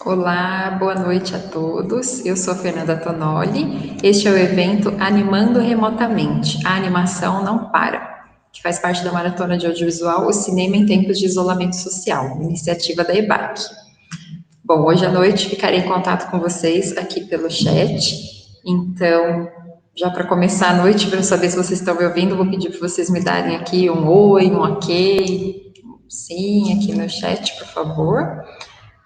Olá, boa noite a todos. Eu sou Fernanda Tonoli. Este é o evento Animando Remotamente. A animação não para, que faz parte da Maratona de Audiovisual O Cinema em Tempos de Isolamento Social, iniciativa da EBAC. Bom, hoje à noite ficarei em contato com vocês aqui pelo chat. Então, já para começar a noite, para eu saber se vocês estão me ouvindo, vou pedir para vocês me darem aqui um oi, um ok, um sim aqui no chat, por favor.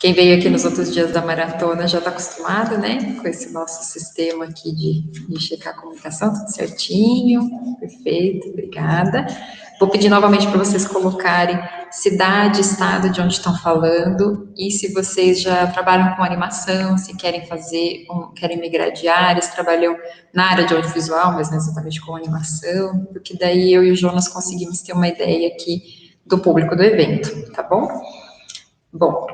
Quem veio aqui nos outros dias da maratona já está acostumado, né, com esse nosso sistema aqui de checar a comunicação, tudo certinho, perfeito, obrigada. Vou pedir novamente para vocês colocarem cidade, estado de onde estão falando e se vocês já trabalham com animação, se querem fazer, querem migrar de áreas, trabalham na área de audiovisual, mas não exatamente com animação, porque daí eu e o Jonas conseguimos ter uma ideia aqui do público do evento, tá bom? Bom,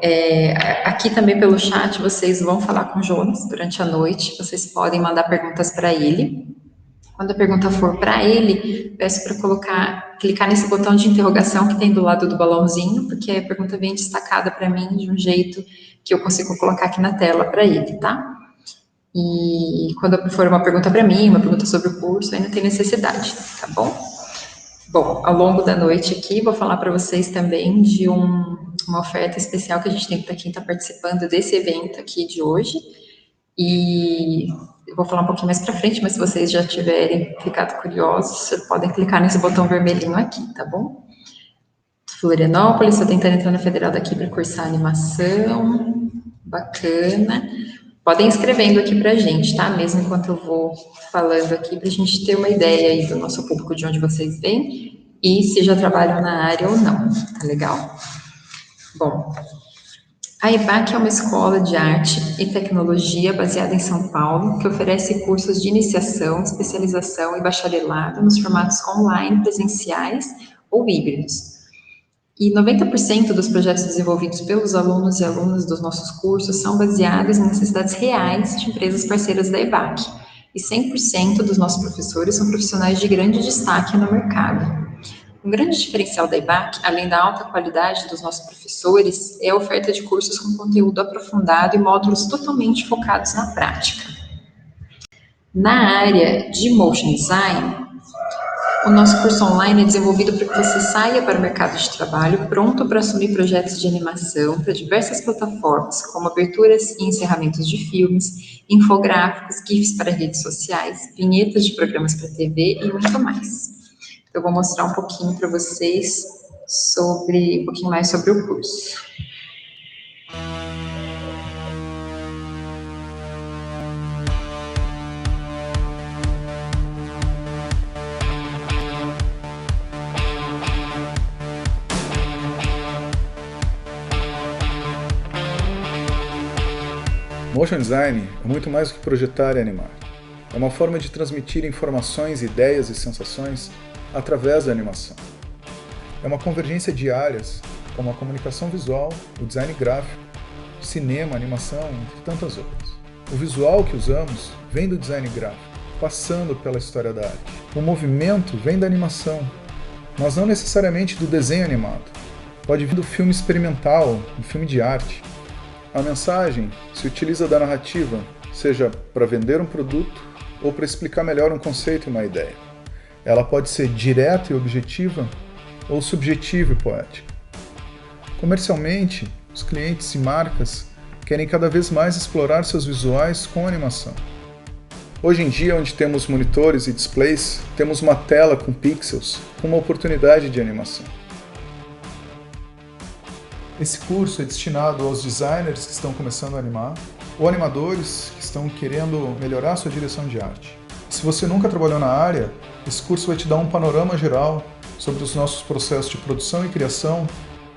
aqui também pelo chat vocês vão falar com o Jonas durante a noite. Vocês podem mandar perguntas para ele. Quando a pergunta for para ele, peço para clicar nesse botão de interrogação que tem do lado do balãozinho, porque a pergunta vem destacada para mim de um jeito que eu consigo colocar aqui na tela para ele, tá? E quando for uma pergunta para mim, uma pergunta sobre o curso, aí não tem necessidade, tá bom? Bom, ao longo da noite aqui, vou falar para vocês também de uma oferta especial que a gente tem para quem está participando desse evento aqui de hoje. E eu vou falar um pouquinho mais para frente, mas se vocês já tiverem ficado curiosos, vocês podem clicar nesse botão vermelhinho aqui, tá bom? Florianópolis, estou tentando entrar na Federal daqui para cursar animação. Bacana. Podem ir escrevendo aqui para a gente, tá? Mesmo enquanto eu vou falando aqui, para a gente ter uma ideia aí do nosso público, de onde vocês vêm e se já trabalham na área ou não, tá legal? Bom, a EBAC é uma escola de arte e tecnologia baseada em São Paulo, que oferece cursos de iniciação, especialização e bacharelado nos formatos online, presenciais ou híbridos. E 90% dos projetos desenvolvidos pelos alunos e alunas dos nossos cursos são baseados em necessidades reais de empresas parceiras da EBAC. E 100% dos nossos professores são profissionais de grande destaque no mercado. Um grande diferencial da EBAC, além da alta qualidade dos nossos professores, é a oferta de cursos com conteúdo aprofundado e módulos totalmente focados na prática. Na área de motion design, o nosso curso online é desenvolvido para que você saia para o mercado de trabalho pronto para assumir projetos de animação para diversas plataformas, como aberturas e encerramentos de filmes, infográficos, GIFs para redes sociais, vinhetas de programas para TV e muito mais. Eu vou mostrar um pouquinho para vocês um pouquinho mais sobre o curso. Motion Design é muito mais do que projetar e animar. É uma forma de transmitir informações, ideias e sensações através da animação. É uma convergência de áreas, como a comunicação visual, o design gráfico, cinema, animação, entre tantas outras. O visual que usamos vem do design gráfico, passando pela história da arte. O movimento vem da animação, mas não necessariamente do desenho animado. Pode vir do filme experimental, do filme de arte. A mensagem se utiliza da narrativa, seja para vender um produto ou para explicar melhor um conceito e uma ideia. Ela pode ser direta e objetiva ou subjetiva e poética. Comercialmente, os clientes e marcas querem cada vez mais explorar seus visuais com animação. Hoje em dia, onde temos monitores e displays, temos uma tela com pixels, com uma oportunidade de animação. Esse curso é destinado aos designers que estão começando a animar, ou animadores que estão querendo melhorar sua direção de arte. Se você nunca trabalhou na área, esse curso vai te dar um panorama geral sobre os nossos processos de produção e criação,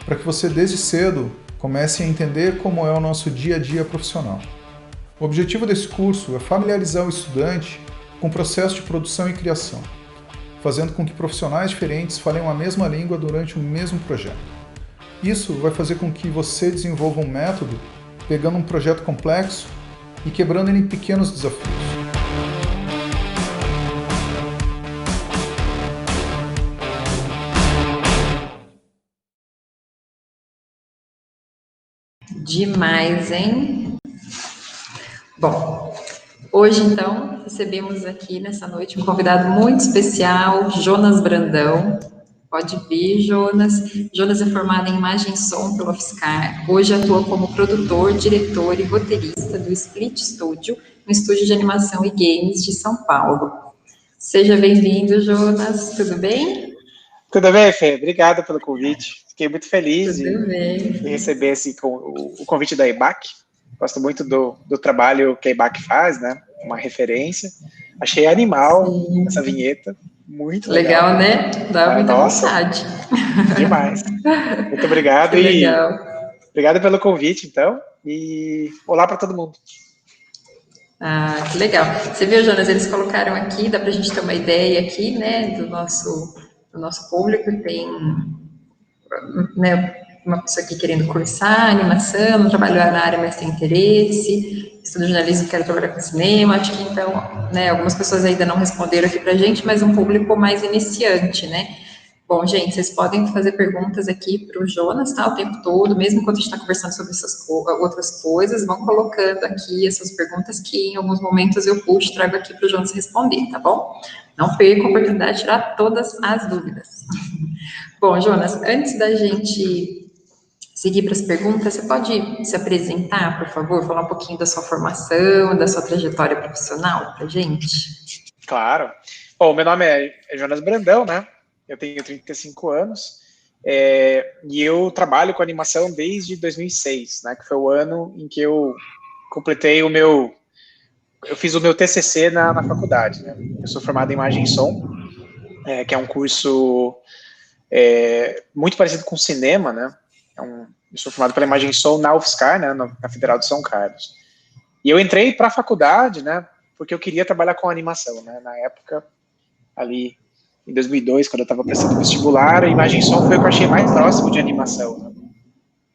para que você desde cedo comece a entender como é o nosso dia a dia profissional. O objetivo desse curso é familiarizar o estudante com o processo de produção e criação, fazendo com que profissionais diferentes falem a mesma língua durante o mesmo projeto. Isso vai fazer com que você desenvolva um método pegando um projeto complexo e quebrando ele em pequenos desafios. Demais, hein? Bom, hoje, então, recebemos aqui nessa noite um convidado muito especial, Jonas Brandão. Pode vir, Jonas. Jonas é formado em imagem e som pela UFSCar. Hoje atua como produtor, diretor e roteirista do Split Studio, um estúdio de animação e games de São Paulo. Seja bem-vindo, Jonas. Tudo bem? Tudo bem, Fê? Obrigado pelo convite. Fiquei muito feliz Tudo bem. de receber o convite da EBAC. Gosto muito do trabalho que a EBAC faz, né? Uma referência. Achei animal essa vinheta. Muito legal. Legal, né? Dá muita vontade. Demais. Muito obrigado. Que legal. Obrigado pelo convite, então. E olá para todo mundo. Ah, que legal. Você viu, Jonas, eles colocaram aqui, dá para a gente ter uma ideia aqui, né, do nosso público. Tem, né, uma pessoa aqui querendo cursar animação, não trabalhar na área, mas tem interesse, estuda jornalismo, quer trabalhar com cinema. Acho que, então, né, algumas pessoas ainda não responderam aqui para a gente, mas um público mais iniciante, né? Bom, gente, vocês podem fazer perguntas aqui para o Jonas, tá? O tempo todo, mesmo enquanto a gente está conversando sobre essas outras coisas, vão colocando aqui essas perguntas que em alguns momentos eu puxo e trago aqui para o Jonas responder, tá bom? Não perca a oportunidade de tirar todas as dúvidas. Bom, Jonas, antes da gente seguir para as perguntas, você pode se apresentar, por favor? Falar um pouquinho da sua formação, da sua trajetória profissional para a gente? Claro. Bom, meu nome é Jonas Brandão, né? Eu tenho 35 anos e eu trabalho com animação desde 2006, né? Que foi o ano em que eu completei eu fiz o meu TCC na faculdade, né? Eu sou formado em imagem e som, que é um curso muito parecido com cinema, né? Eu sou formado pela imagem e som na UFSCar, né? Na Federal de São Carlos. E eu entrei para a faculdade, né? Porque eu queria trabalhar com animação, né? Na época, ali em 2002, quando eu estava prestando vestibular, a imagem e som foi o que eu achei mais próximo de animação.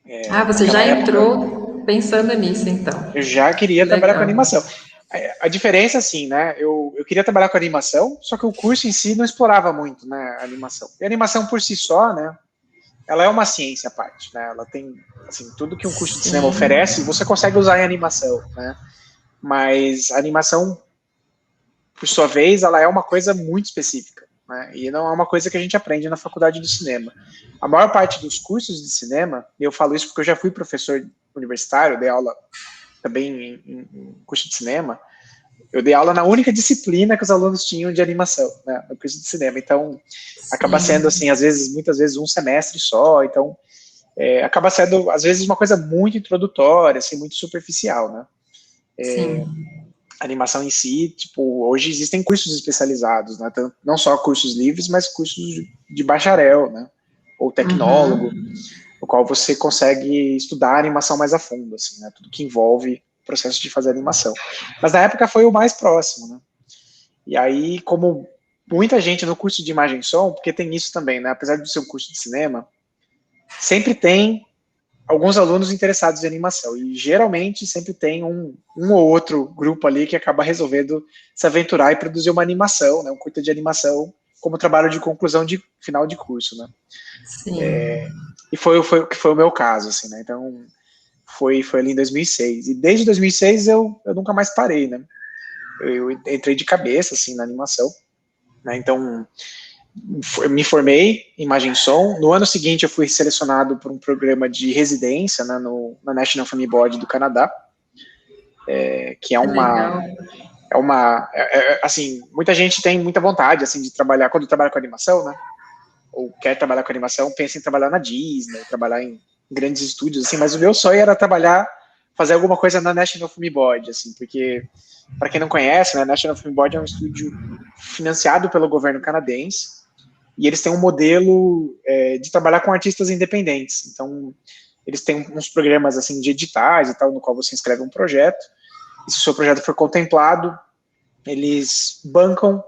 Né? Você já entrou pensando nisso, então. Eu já queria trabalhar com animação. A diferença, assim, né, eu queria trabalhar com animação, só que o curso em si não explorava muito, né, a animação. E a animação por si só, né, ela é uma ciência à parte, né, ela tem, assim, tudo que um curso de cinema oferece, você consegue usar em animação, né, mas a animação, por sua vez, ela é uma coisa muito específica. Né? E não é uma coisa que a gente aprende na faculdade de cinema. A maior parte dos cursos de cinema, e eu falo isso porque eu já fui professor universitário, dei aula também em curso de cinema, eu dei aula na única disciplina que os alunos tinham de animação, né, no curso de cinema. Então, acaba sendo, assim, muitas vezes um semestre só, então, acaba sendo, às vezes, uma coisa muito introdutória, assim, muito superficial, né. Sim. A animação em si, tipo, hoje existem cursos especializados, né, não só cursos livres, mas cursos de bacharel, né, ou tecnólogo, no qual você consegue estudar a animação mais a fundo, assim, né, tudo que envolve o processo de fazer animação. Mas na época foi o mais próximo, né, e aí, como muita gente no curso de imagem e som, porque tem isso também, né, apesar de ser um curso de cinema, sempre tem alguns alunos interessados em animação, e geralmente sempre tem um ou outro grupo ali que acaba resolvendo se aventurar e produzir uma animação, né, um curta de animação, como trabalho de conclusão de final de curso, né. Sim. E foi o meu caso, assim, né, então foi ali em 2006, e desde 2006 eu nunca mais parei, né, eu entrei de cabeça, assim, na animação, né, então eu me formei em imagem e som. No ano seguinte eu fui selecionado por um programa de residência, né, na National Film Board do Canadá, que assim, muita gente tem muita vontade, assim, de trabalhar, quando trabalha com animação, né, ou quer trabalhar com animação, pensa em trabalhar na Disney, trabalhar em grandes estúdios, assim, mas o meu sonho era fazer alguma coisa na National Film Board, assim, porque, para quem não conhece, né, a National Film Board é um estúdio financiado pelo governo canadense, e eles têm um modelo de trabalhar com artistas independentes. Então, eles têm uns programas assim de editais e tal, no qual você inscreve um projeto, e se o seu projeto for contemplado, eles bancam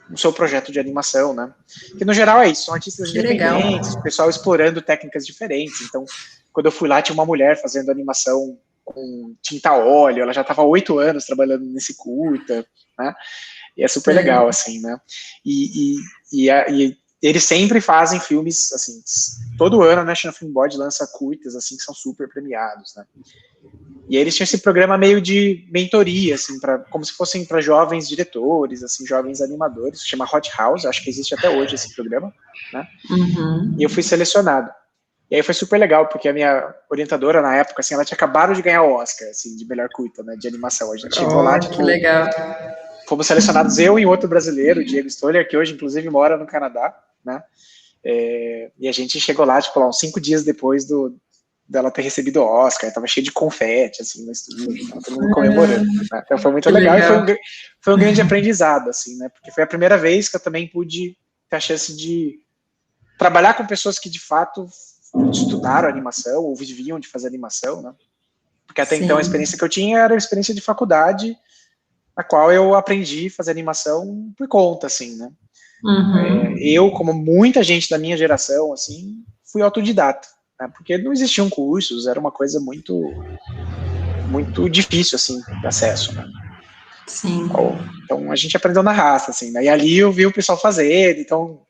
o seu projeto de animação, né? Que no geral é isso, são artistas independentes, o pessoal explorando técnicas diferentes. Então, quando eu fui lá, tinha uma mulher fazendo animação com tinta a óleo, ela já estava há 8 anos trabalhando nesse curta, né? E é super legal, assim, né? E eles sempre fazem filmes, assim, todo ano a National Film Board lança curtas, assim, que são super premiados, né? E eles tinham esse programa meio de mentoria, assim, como se fossem para jovens diretores, assim, jovens animadores, chama Hot House, acho que existe até hoje esse programa, né? E eu fui selecionado. E aí foi super legal, porque a minha orientadora, na época, assim, ela tinha acabado de ganhar o Oscar, assim, de melhor curta, né, de animação. A gente chegou lá, tipo... Que legal. Fomos selecionados, eu e outro brasileiro, o Diego Stoller, que hoje, inclusive, mora no Canadá, né? E a gente chegou lá, tipo, lá, uns 5 dias depois dela ter recebido o Oscar, tava cheio de confete, assim, no estúdio, tava todo mundo comemorando, né? Então foi muito legal. E foi um grande aprendizado, assim, né? Porque foi a primeira vez que eu também pude ter a chance de trabalhar com pessoas que, de fato, estudaram animação, ou viviam de fazer animação, né? Porque até então a experiência que eu tinha era a experiência de faculdade, na qual eu aprendi a fazer animação por conta, assim, né? Eu, como muita gente da minha geração, assim, fui autodidata, né? Porque não existiam cursos, era uma coisa muito, muito difícil, assim, de acesso, né? Sim. Então a gente aprendeu na raça, assim, né? E ali eu vi o pessoal fazer, então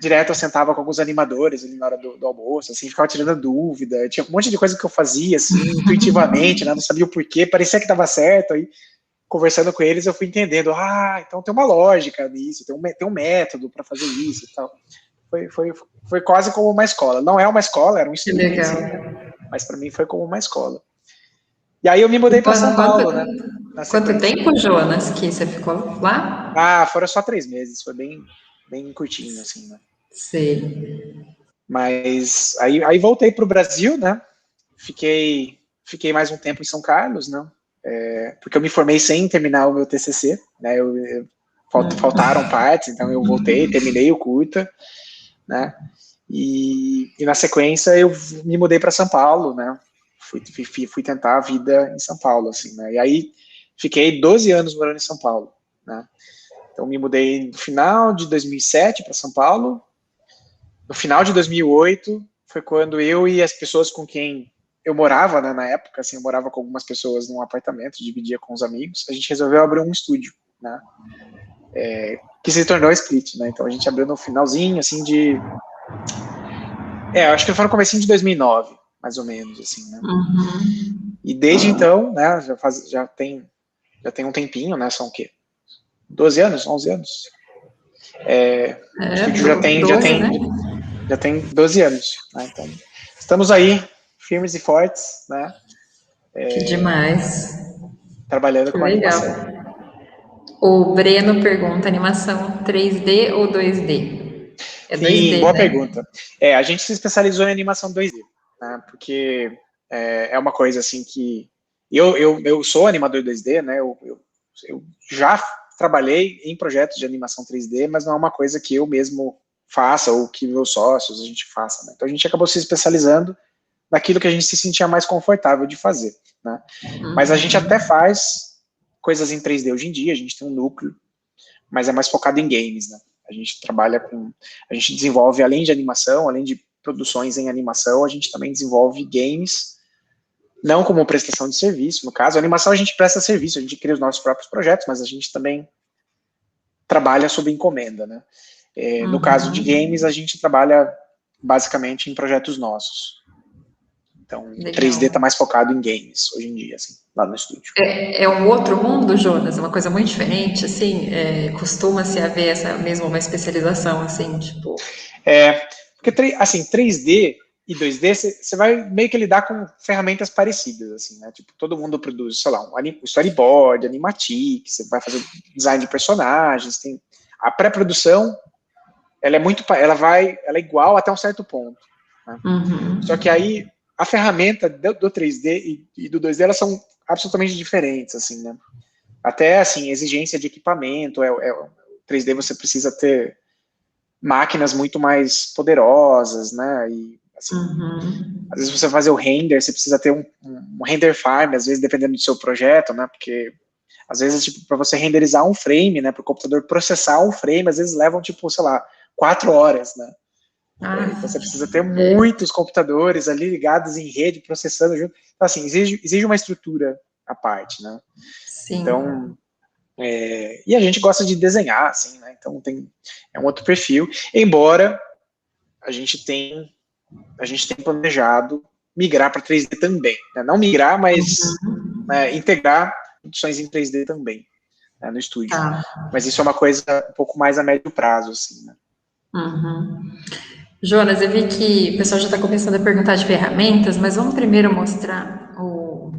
direto eu sentava com alguns animadores ali na hora do almoço, assim, ficava tirando dúvida, tinha um monte de coisa que eu fazia, assim, intuitivamente, né? Não sabia o porquê, parecia que estava certo, aí conversando com eles eu fui entendendo, então tem uma lógica nisso, tem um método para fazer isso e tal. Foi quase como uma escola. Não é uma escola, era um estúdio, assim, mas para mim foi como uma escola. E aí eu me mudei para São Paulo, né? Quanto tempo, Jonas, que você ficou lá? Foram só 3 meses, foi bem, bem curtinho, assim, né? Sei. Mas aí voltei para o Brasil, né? Fiquei mais um tempo em São Carlos, né? Porque eu me formei sem terminar o meu TCC, né? Faltaram partes, então eu voltei, terminei o curta, né? E na sequência eu me mudei para São Paulo, né? Fui tentar a vida em São Paulo, assim, né? E aí fiquei 12 anos morando em São Paulo, né? Então me mudei no final de 2007 para São Paulo. No final de 2008 foi quando eu e as pessoas com quem eu morava, né, na época, assim, eu morava com algumas pessoas num apartamento, dividia com os amigos, a gente resolveu abrir um estúdio, né? Que se tornou a Split, né? Então a gente abriu no finalzinho, assim, acho que foi no comecinho de 2009, mais ou menos, assim, né? E desde então, né, já tem um tempinho, né? São o quê? 12 anos? 11 anos? O estúdio já tem 12 anos, né? Então, estamos aí, firmes e fortes, né? Que demais. Trabalhando com legal. animação. O Breno pergunta, animação 3D ou 2D? É 2D, Sim, boa né? pergunta. A gente se especializou em animação 2D, né? Porque é uma coisa assim que... Eu sou animador 2D, né? Eu já trabalhei em projetos de animação 3D, mas não é uma coisa que eu mesmo faça ou que meus sócios a gente faça, né? Então a gente acabou se especializando naquilo que a gente se sentia mais confortável de fazer, né? Mas a gente até faz coisas em 3D hoje em dia, a gente tem um núcleo, mas é mais focado em games, né? A gente desenvolve, além de animação, além de produções em animação, a gente também desenvolve games, não como prestação de serviço, no caso. A animação a gente presta serviço, a gente cria os nossos próprios projetos, mas a gente também trabalha sob encomenda, né? No caso de games, a gente trabalha basicamente em projetos nossos. Então, o 3D está mais focado em games hoje em dia, assim, lá no estúdio. É um outro mundo, Jonas? É uma coisa muito diferente, assim? Costuma-se haver essa mesma uma especialização, assim, tipo... Porque, assim, 3D e 2D, você vai meio que lidar com ferramentas parecidas, assim, né? Tipo, todo mundo produz, sei lá, um storyboard, animatic, você vai fazer design de personagens, tem... A pré-produção, ela é igual até um certo ponto, né? Só que aí a ferramenta do 3D e do 2D, elas são absolutamente diferentes, assim, né? Até, assim, exigência de equipamento, 3D você precisa ter máquinas muito mais poderosas, né? E, assim, às vezes você vai fazer o render, você precisa ter um render farm, às vezes dependendo do seu projeto, né? Porque, às vezes, tipo, para você renderizar um frame, né? Para o computador processar um frame, às vezes levam, tipo, sei lá, 4 horas, né? Então você precisa ter muitos computadores ali ligados em rede, processando junto. Então, assim, exige uma estrutura à parte, né? Sim. Então, E a gente gosta de desenhar, assim, né? Então é um outro perfil, embora a gente tem planejado migrar para 3D também, né? Não migrar, mas integrar produções em 3D também, né, no estúdio. Tá. Mas isso é uma coisa um pouco mais a médio prazo, assim, né? Jonas, eu vi que o pessoal já está começando a perguntar de ferramentas, mas vamos primeiro mostrar o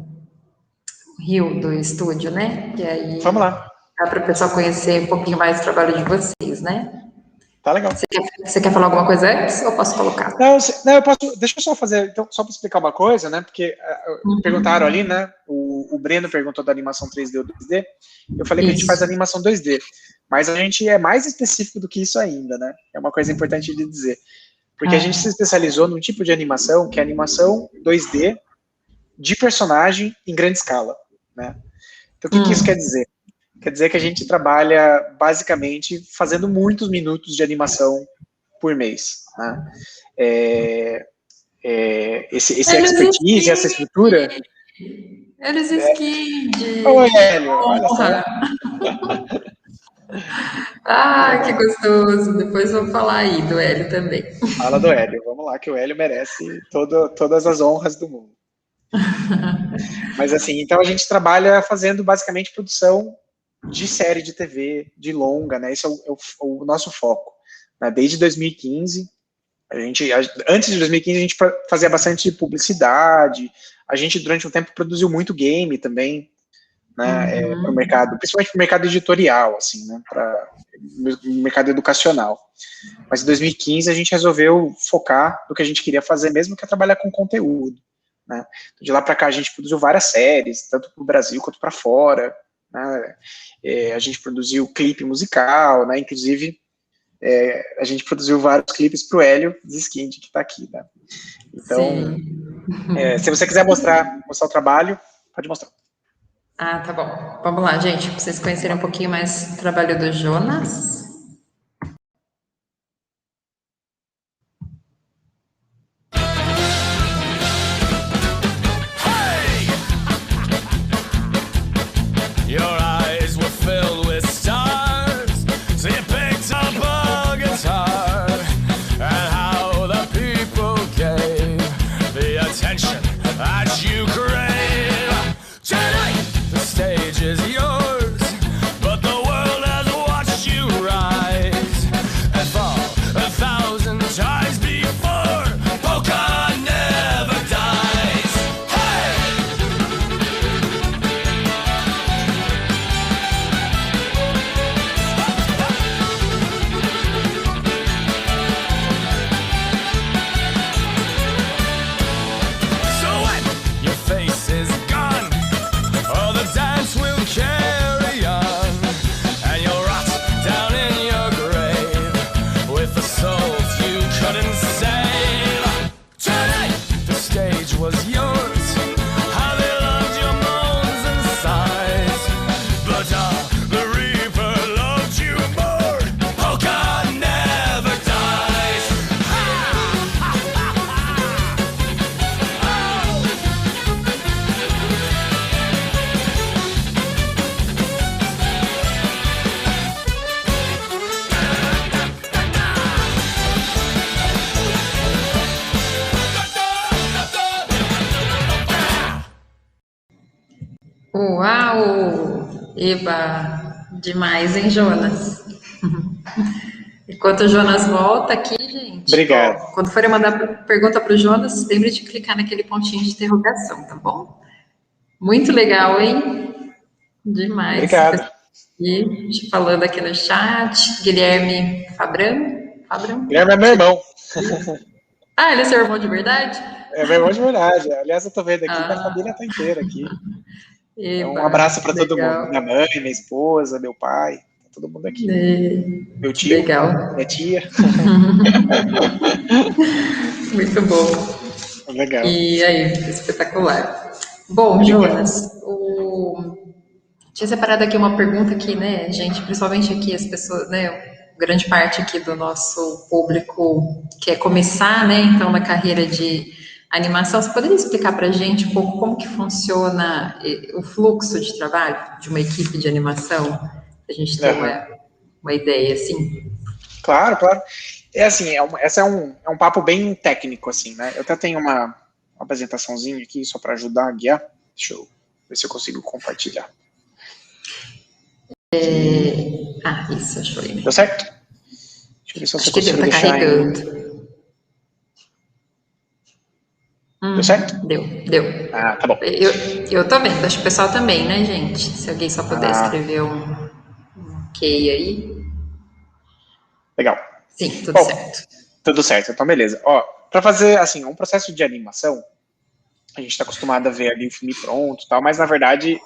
rio do estúdio, né? E aí Vamos lá. dá para o pessoal conhecer um pouquinho mais do trabalho de vocês, né? Tá legal. Você quer falar alguma coisa antes ou posso colocar? Não, eu posso. Deixa eu só fazer, então, só para explicar uma coisa, né? Porque perguntaram ali, né? O Breno perguntou da animação 3D ou 2D. Eu falei que a gente faz animação 2D, mas a gente é mais específico do que isso ainda, né? É uma coisa importante de dizer. Porque a gente se especializou num tipo de animação que é animação 2D de personagem em grande escala, né? Então, o que isso quer dizer? Quer dizer que a gente trabalha, basicamente, fazendo muitos minutos de animação por mês, né? Esse expertise, essa estrutura... Eles Skid! Oi, Hélio! Olha só! Que gostoso! Depois vou falar aí do Hélio também. Fala do Hélio, vamos lá, que o Hélio merece todas as honras do mundo. Mas assim, então a gente trabalha fazendo basicamente produção de série de TV, de longa, né? Esse é o nosso foco, né? Desde 2015, antes de 2015 a gente fazia bastante publicidade, a gente durante um tempo produziu muito game também, né? Para o mercado, principalmente para o mercado editorial, assim, né? Para o mercado educacional. Mas em 2015 a gente resolveu focar no que a gente queria fazer mesmo, que é trabalhar com conteúdo, né? De lá para cá a gente produziu várias séries, tanto para o Brasil quanto para fora, né? A gente produziu clipe musical, né? Inclusive a gente produziu vários clipes para o Hélio Ziskind, que está aqui, né? Então, se você quiser mostrar o trabalho, pode mostrar. Tá bom. Vamos lá, gente, para vocês conhecerem um pouquinho mais o trabalho do Jonas. Uau! Eba! Demais, hein, Jonas? Enquanto o Jonas volta aqui, gente. Obrigado. Quando forem mandar pergunta para o Jonas, lembre de clicar naquele pontinho de interrogação, tá bom? Muito legal, hein? Demais. Obrigado. E falando aqui no chat, Guilherme Fabram. Guilherme é meu irmão. Ele é seu irmão de verdade? É meu irmão de verdade. Aliás, eu tô vendo aqui que a família tá inteira aqui. Eba, um abraço para todo legal. mundo. Minha mãe, minha esposa, meu pai, tá todo mundo aqui. Meu tio, legal. minha tia. Muito bom. Legal. E aí, espetacular. Bom, Jonas, tinha separado aqui uma pergunta aqui, né, gente, principalmente aqui as pessoas, né, grande parte aqui do nosso público quer começar, né, então na carreira de animação. Você poderia explicar para a gente um pouco como que funciona o fluxo de trabalho de uma equipe de animação? A gente ter uma ideia, assim. Claro, claro. É assim, esse é um papo bem técnico, assim, né? Eu até tenho uma apresentaçãozinha aqui, só para ajudar a guiar. Deixa eu ver se eu consigo compartilhar. Isso, achei. Deu certo? Deixa eu ver se Acho que deu, tá carregando. Deu certo? Deu. Ah, tá bom. Eu tô vendo, acho que o pessoal também, né, gente? Se alguém só puder escrever um ok aí. Legal. Sim, tudo certo. Tudo certo, então beleza. Ó, para fazer, assim, um processo de animação, a gente está acostumado a ver ali o filme pronto e tal, mas na verdade,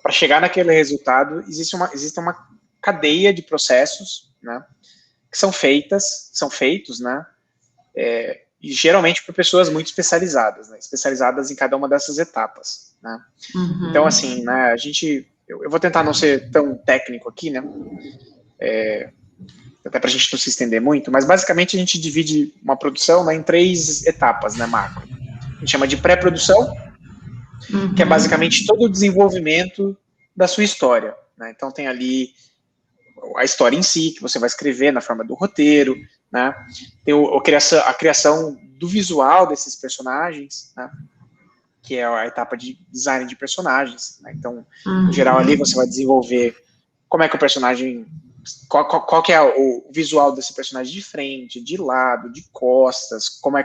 para chegar naquele resultado, existe uma cadeia de processos, né, que são feitos, né, e geralmente por pessoas muito especializadas, né, especializadas em cada uma dessas etapas, né. Então, assim, né, eu vou tentar não ser tão técnico aqui, né, até para a gente não se estender muito, mas basicamente a gente divide uma produção, né, em 3 etapas, né, macro. A gente chama de pré-produção, que é basicamente todo o desenvolvimento da sua história, né. Então tem ali a história em si, que você vai escrever na forma do roteiro, né, tem a criação do visual desses personagens, né, que é a etapa de design de personagens, né. Então, no geral ali você vai desenvolver como é que o personagem, qual que é o visual desse personagem de frente, de lado, de costas, como é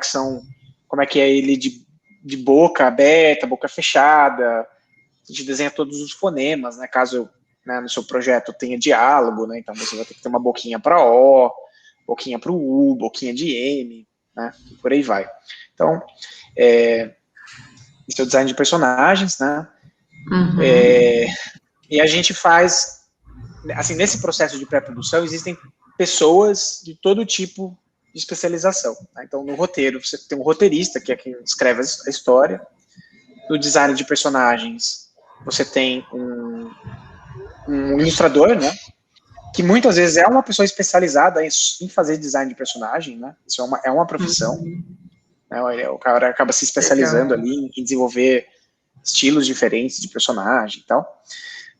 que é ele de boca aberta, boca fechada. A gente desenha todos os fonemas, né, caso, né, no seu projeto tenha diálogo, né, então você vai ter que ter uma boquinha para O, boquinha para o U, boquinha de M, né, e por aí vai. Então, esse é o design de personagens, né, e a gente faz, assim, nesse processo de pré-produção existem pessoas de todo tipo de especialização, né? Então, no roteiro, você tem um roteirista, que é quem escreve a história. No design de personagens, você tem um ilustrador, né, que muitas vezes é uma pessoa especializada em fazer design de personagem, né, isso é uma profissão, né, o cara acaba se especializando ali em desenvolver estilos diferentes de personagem e tal.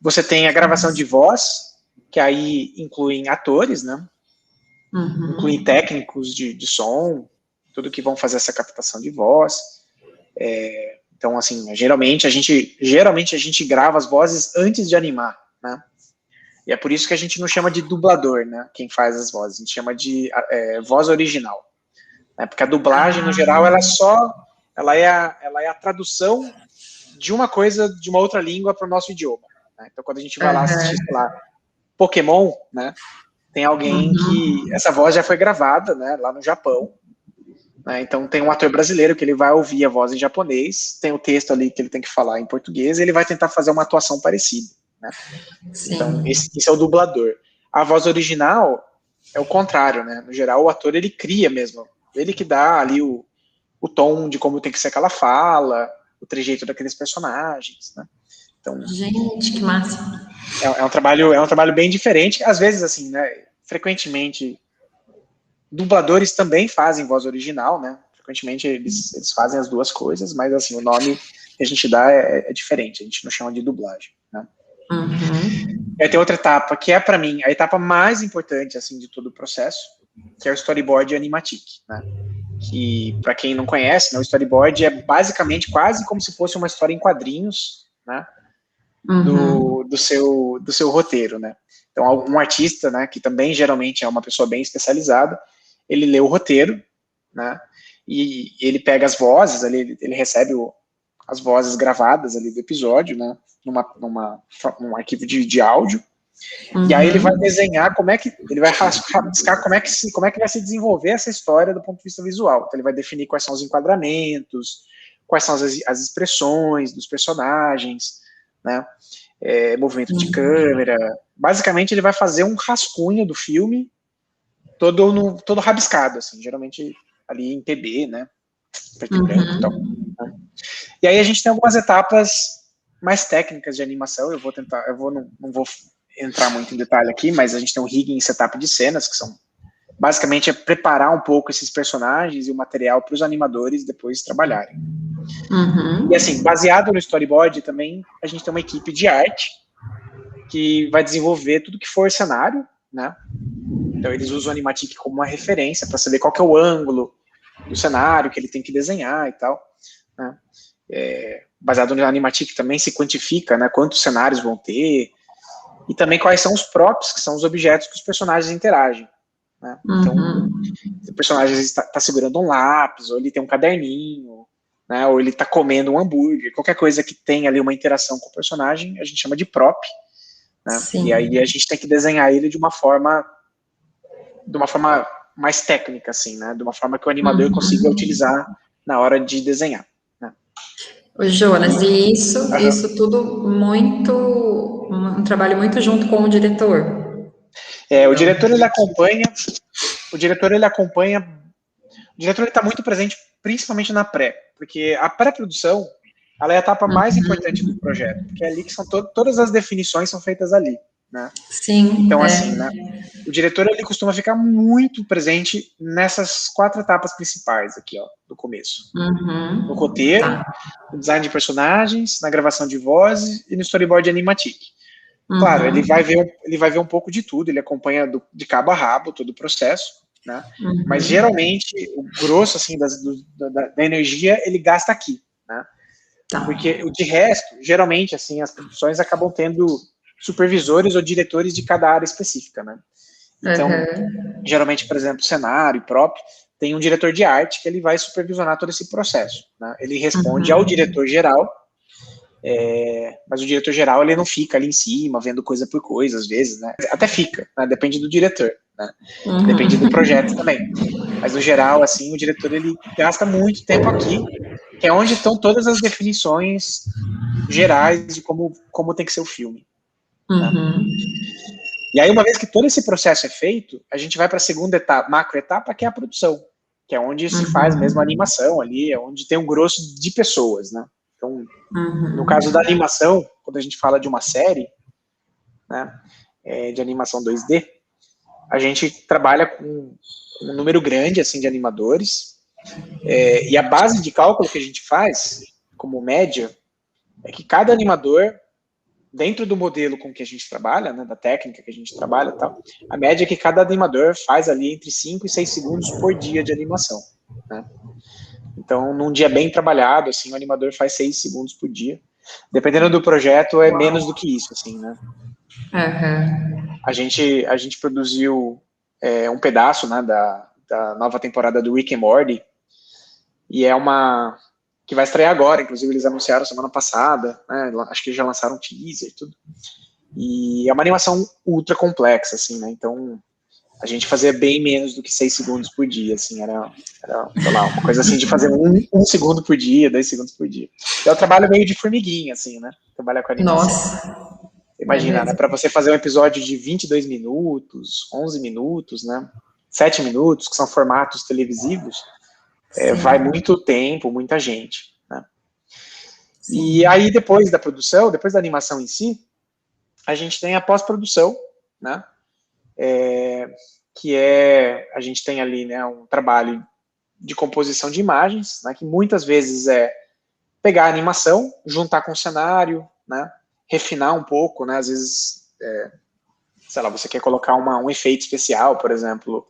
Você tem a gravação de voz, que aí incluem atores, né, incluem técnicos de som, tudo que vão fazer essa captação de voz. Então, assim, geralmente a gente grava as vozes antes de animar, né? E é por isso que a gente não chama de dublador, né? Quem faz as vozes, a gente chama de voz original, né? Porque a dublagem, no geral, ela é a tradução de uma coisa de uma outra língua para o nosso idioma, né? Então, quando a gente vai lá assistir, sei lá, Pokémon, né? Tem alguém que essa voz já foi gravada, né? Lá no Japão. Né, então tem um ator brasileiro que ele vai ouvir a voz em japonês, tem o texto ali que ele tem que falar em português, e ele vai tentar fazer uma atuação parecida, né? Então esse é o dublador. A voz original é o contrário, né? No geral o ator ele cria mesmo, ele que dá ali o tom de como tem que ser aquela fala, o trejeito daqueles personagens, né? Então, gente, que massa. É um trabalho bem diferente, às vezes assim, né? Frequentemente dubladores também fazem voz original, né? Frequentemente eles fazem as duas coisas, mas assim, o nome que a gente dá é diferente, a gente não chama de dublagem, né? Aí tem outra etapa, que é, para mim, a etapa mais importante, assim, de todo o processo, que é o storyboard animatic, né? Que, para quem não conhece, né, o storyboard é basicamente quase como se fosse uma história em quadrinhos, né? Do seu roteiro, né? Então, um artista, né, que também geralmente é uma pessoa bem especializada, ele lê o roteiro, né, e ele pega as vozes, ali, ele recebe as vozes gravadas ali do episódio, né, num arquivo de áudio, e aí ele vai desenhar ele vai rabiscar como é que vai se desenvolver essa história do ponto de vista visual. Então ele vai definir quais são os enquadramentos, quais são as expressões dos personagens, né, movimento de câmera. Basicamente ele vai fazer um rascunho do filme todo rabiscado, assim, geralmente ali em PB, né, preto e branco e tal. Né? E aí a gente tem algumas etapas mais técnicas de animação, não vou entrar muito em detalhe aqui, mas a gente tem o rigging e setup de cenas, que são basicamente é preparar um pouco esses personagens e o material para os animadores depois trabalharem. Uhum. E assim, baseado no storyboard também, a gente tem uma equipe de arte que vai desenvolver tudo que for cenário, né? Então eles usam o Animatic como uma referência para saber qual que é o ângulo do cenário que ele tem que desenhar e tal, né? Baseado no Animatic também se quantifica, né, quantos cenários vão ter, e também quais são os props, que são os objetos que os personagens interagem, né? Então, se o personagem está segurando um lápis, ou ele tem um caderninho, né, ou ele está comendo um hambúrguer, qualquer coisa que tenha ali uma interação com o personagem, a gente chama de prop, né? E aí a gente tem que desenhar ele de uma forma mais técnica, assim, né? De uma forma que o animador consiga utilizar na hora de desenhar. Né? O Jonas, e isso tudo um trabalho muito junto com o diretor. O diretor ele está muito presente, principalmente na pré, porque a pré-produção ela é a etapa mais importante do projeto, porque é ali que são todas as definições são feitas ali, né? Sim. Então, assim, né? O diretor ele costuma ficar muito presente nessas 4 etapas principais aqui, ó, do começo. No roteiro, no design de personagens, na gravação de vozes e no storyboard Animatic. Claro, ele vai ver um pouco de tudo, ele acompanha de cabo a rabo todo o processo, né? Mas geralmente o grosso assim da energia ele gasta aqui, né? Porque de resto, geralmente assim as produções acabam tendo supervisores ou diretores de cada área específica, né? Então, geralmente, por exemplo, cenário próprio, tem um diretor de arte que ele vai supervisionar todo esse processo, né? Ele responde ao diretor geral, mas o diretor geral ele não fica ali em cima vendo coisa por coisa, às vezes, né? Até fica, né? Depende do diretor, né? Depende do projeto também. Mas no geral, assim, o diretor ele gasta muito tempo aqui, que é onde estão todas as definições gerais de como tem que ser o filme. Né? E aí, uma vez que todo esse processo é feito, a gente vai para a segunda etapa, macro etapa, que é a produção, que é onde se faz mesmo a animação ali, é onde tem um grosso de pessoas, né? Então, no caso da animação, quando a gente fala de uma série, né, de animação 2D, a gente trabalha com um número grande, assim, de animadores, e a base de cálculo que a gente faz, como média, é que cada animador, dentro do modelo com que a gente trabalha, né, da técnica que a gente trabalha e tal, a média é que cada animador faz ali entre 5 e 6 segundos por dia de animação, né? Então, num dia bem trabalhado, assim, o animador faz 6 segundos por dia. Dependendo do projeto, é menos do que isso, assim, né? A gente produziu um pedaço, né, da nova temporada do Rick and Morty, e é uma que vai estrear agora, inclusive eles anunciaram semana passada, né, acho que já lançaram um teaser e tudo, e é uma animação ultra complexa, assim, né, então a gente fazia bem menos do que 6 segundos por dia, assim, era sei lá, uma coisa assim de fazer um segundo por dia, 2 segundos por dia. Então, eu trabalho meio de formiguinha, assim, né, trabalhar com animação. Nossa! Imagina, né, para você fazer um episódio de 22 minutos, 11 minutos, né, 7 minutos, que são formatos televisivos, vai muito tempo, muita gente, né? E aí, depois da produção, depois da animação em si, a gente tem a pós-produção, né? Que a gente tem ali, né, um trabalho de composição de imagens, né, que muitas vezes é pegar a animação, juntar com o cenário, né, refinar um pouco, né, às vezes, sei lá, você quer colocar um efeito especial, por exemplo,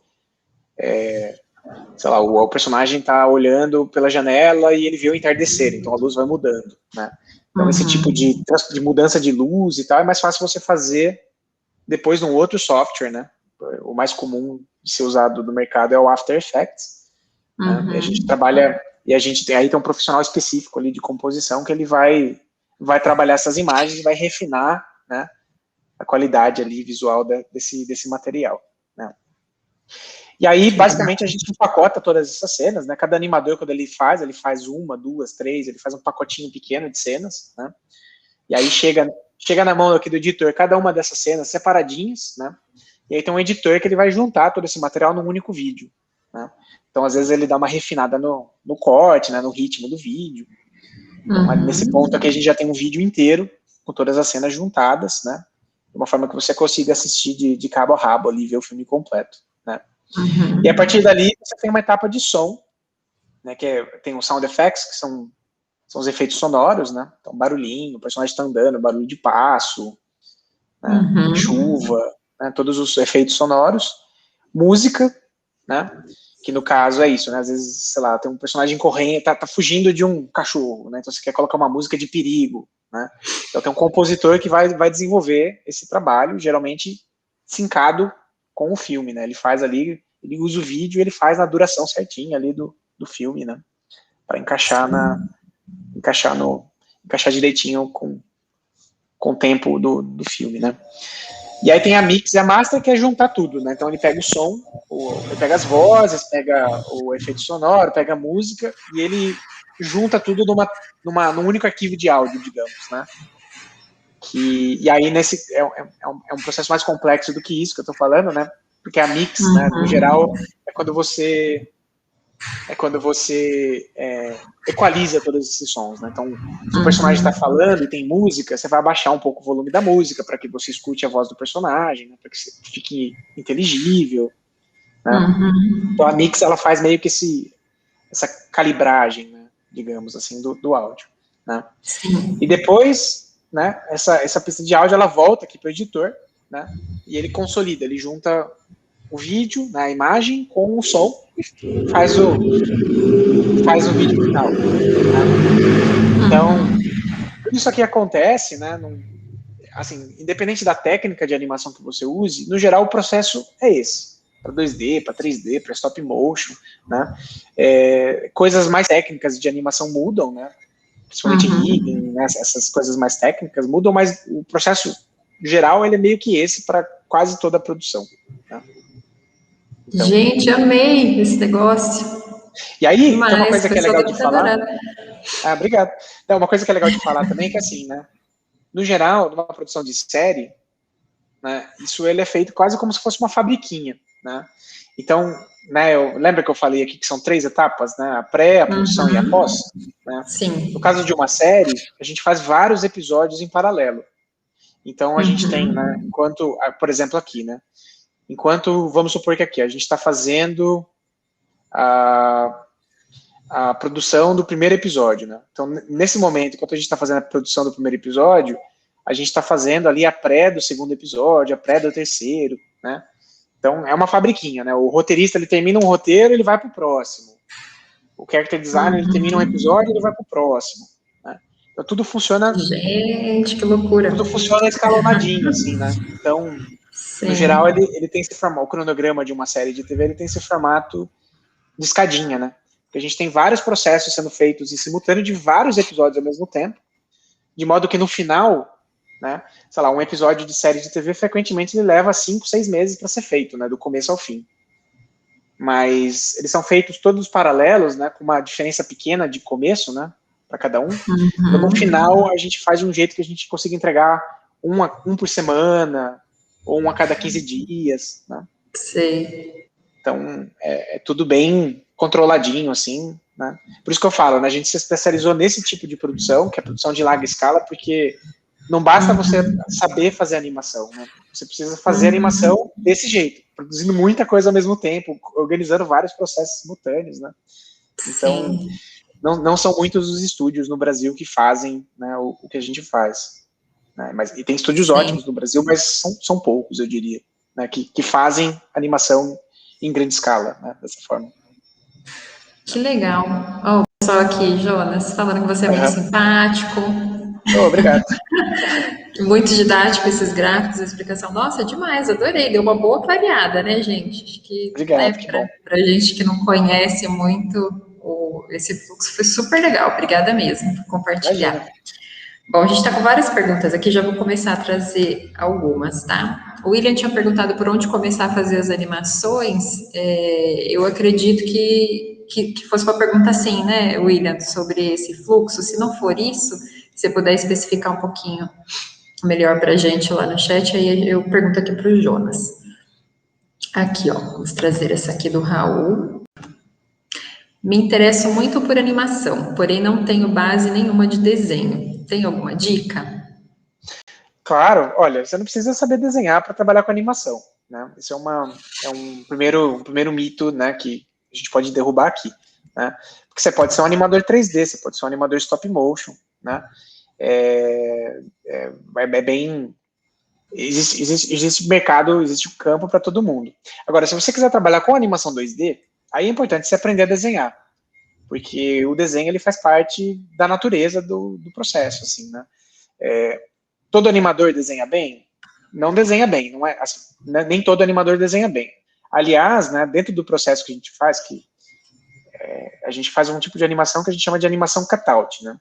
sei lá, o personagem está olhando pela janela e ele vê o entardecer, então a luz vai mudando, né? Então esse tipo de mudança de luz e tal é mais fácil você fazer depois num outro software, né? O mais comum de ser usado no mercado é o After Effects, né? E a gente trabalha, e a gente tem um profissional específico ali de composição que ele vai trabalhar essas imagens e vai refinar, né, a qualidade ali visual desse material, né? E aí, basicamente, a gente empacota todas essas cenas, né? Cada animador, quando ele faz 1, 2, 3, ele faz um pacotinho pequeno de cenas, né? E aí chega na mão aqui do editor cada uma dessas cenas separadinhas, né? E aí tem um editor que ele vai juntar todo esse material num único vídeo, né? Então, às vezes, ele dá uma refinada no corte, né? No ritmo do vídeo. Então, nesse ponto aqui, a gente já tem um vídeo inteiro com todas as cenas juntadas, né? De uma forma que você consiga assistir de cabo a rabo ali, ver o filme completo, né? Uhum. E a partir dali, você tem uma etapa de som, né, tem os sound effects, que são os efeitos sonoros, né? Então, barulhinho, o personagem está andando, barulho de passo, né? Chuva, né? Todos os efeitos sonoros. Música, né? Que no caso é isso, né? Às vezes, sei lá, tem um personagem correndo, tá fugindo de um cachorro, né? Então você quer colocar uma música de perigo, né? Então tem um compositor que vai desenvolver esse trabalho, geralmente sincado com o filme, né? Ele faz ali, ele usa o vídeo, ele faz na duração certinha ali do filme, né? Para encaixar direitinho com o tempo do filme, né? E aí tem a mix e a master, que é juntar tudo, né? Então ele pega o som, ele pega as vozes, pega o efeito sonoro, pega a música, e ele junta tudo num único arquivo de áudio, digamos, né? E aí é um processo mais complexo do que isso que eu tô falando, né? Porque a mix, né, no geral, é quando você equaliza todos esses sons, né? Então, se o personagem está falando e tem música, você vai abaixar um pouco o volume da música para que você escute a voz do personagem, né? Para que fique inteligível, né? Então, a mix, ela faz meio que essa calibragem, né? Digamos assim, do áudio, né? Sim. E depois, né? Essa pista de áudio, ela volta aqui para o editor, né? E ele consolida, ele junta o vídeo, né, a imagem com o som, faz o vídeo final, né? Então, tudo isso aqui acontece, né, assim, independente da técnica de animação que você use, no geral o processo é esse, para 2D, para 3D, para stop motion, né? Coisas mais técnicas de animação mudam, né? Principalmente rigging, né, essas coisas mais técnicas mudam, mas o processo geral ele é meio que esse para quase toda a produção, né? Então, gente, amei esse negócio. E aí, tem uma coisa que é legal de falar. Obrigado. Uma coisa que é legal de falar também é que, assim, né? No geral, numa produção de série, né? Isso ele é feito quase como se fosse uma fabriquinha, né? Então, né? Lembra que eu falei aqui que são 3 etapas, né? A pré, a produção e a pós. Né? Sim. No caso de uma série, a gente faz vários episódios em paralelo. Então, a gente tem, né? Enquanto, por exemplo, aqui, né? Enquanto, vamos supor que aqui a gente está fazendo a produção do primeiro episódio, né? Então, nesse momento, enquanto a gente está fazendo a produção do primeiro episódio, a gente está fazendo ali a pré do segundo episódio, a pré do terceiro, né? Então, é uma fabriquinha, né? O roteirista, ele termina um roteiro, ele vai para o próximo. O character designer, ele termina um episódio, ele vai para o próximo. Né? Então, tudo funciona... Gente, que loucura! Tudo funciona escalonadinho, assim, né? Então... Sim. No geral, ele tem esse formato, o cronograma de uma série de TV, ele tem esse formato de escadinha, né? Porque a gente tem vários processos sendo feitos em simultâneo de vários episódios ao mesmo tempo, de modo que no final, né, sei lá, um episódio de série de TV, frequentemente ele leva 5, 6 meses para ser feito, né, do começo ao fim. Mas eles são feitos todos paralelos, né, com uma diferença pequena de começo, né, para cada um. Então, no final, a gente faz de um jeito que a gente consiga entregar um por semana, ou um a cada 15 dias, né? Sei. Então, é tudo bem controladinho, assim, né? Por isso que eu falo, né? A gente se especializou nesse tipo de produção, que é a produção de larga escala, porque não basta você saber fazer animação, né? Você precisa fazer animação desse jeito, produzindo muita coisa ao mesmo tempo, organizando vários processos simultâneos, né? Então, não são muitos os estúdios no Brasil que fazem, né, o que a gente faz. Né? E tem estúdios ótimos no Brasil, mas são poucos, eu diria, né, que fazem animação em grande escala, né, dessa forma. Que legal. O pessoal aqui, Jonas, falando que você é muito simpático. Obrigado. Muito didático esses gráficos, a explicação. Nossa, demais, adorei. Deu uma boa clareada, né, gente? Acho que, obrigado, né, pra gente que não conhece muito esse fluxo, foi super legal. Obrigada mesmo por compartilhar. Imagina. Bom, a gente está com várias perguntas aqui, já vou começar a trazer algumas, tá? O William tinha perguntado por onde começar a fazer as animações. Eu acredito que fosse uma pergunta assim, né, William, sobre esse fluxo. Se não for isso, se você puder especificar um pouquinho melhor para a gente lá no chat, aí eu pergunto aqui para o Jonas. Aqui, ó, vamos trazer essa aqui do Raul. Me interesso muito por animação, porém não tenho base nenhuma de desenho. Tem alguma dica? Claro, olha, você não precisa saber desenhar para trabalhar com animação, né? Isso é um primeiro mito, né, que a gente pode derrubar aqui, né? Porque você pode ser um animador 3D, você pode ser um animador stop motion, né? Bem... Existe mercado, existe campo para todo mundo. Agora, se você quiser trabalhar com animação 2D, aí é importante você aprender a desenhar, porque o desenho ele faz parte da natureza do processo, assim, né? Todo animador desenha bem? Não desenha bem, não é, assim, né? Nem todo animador desenha bem. Aliás, né, dentro do processo que a gente faz, a gente faz um tipo de animação que a gente chama de animação cutout, né?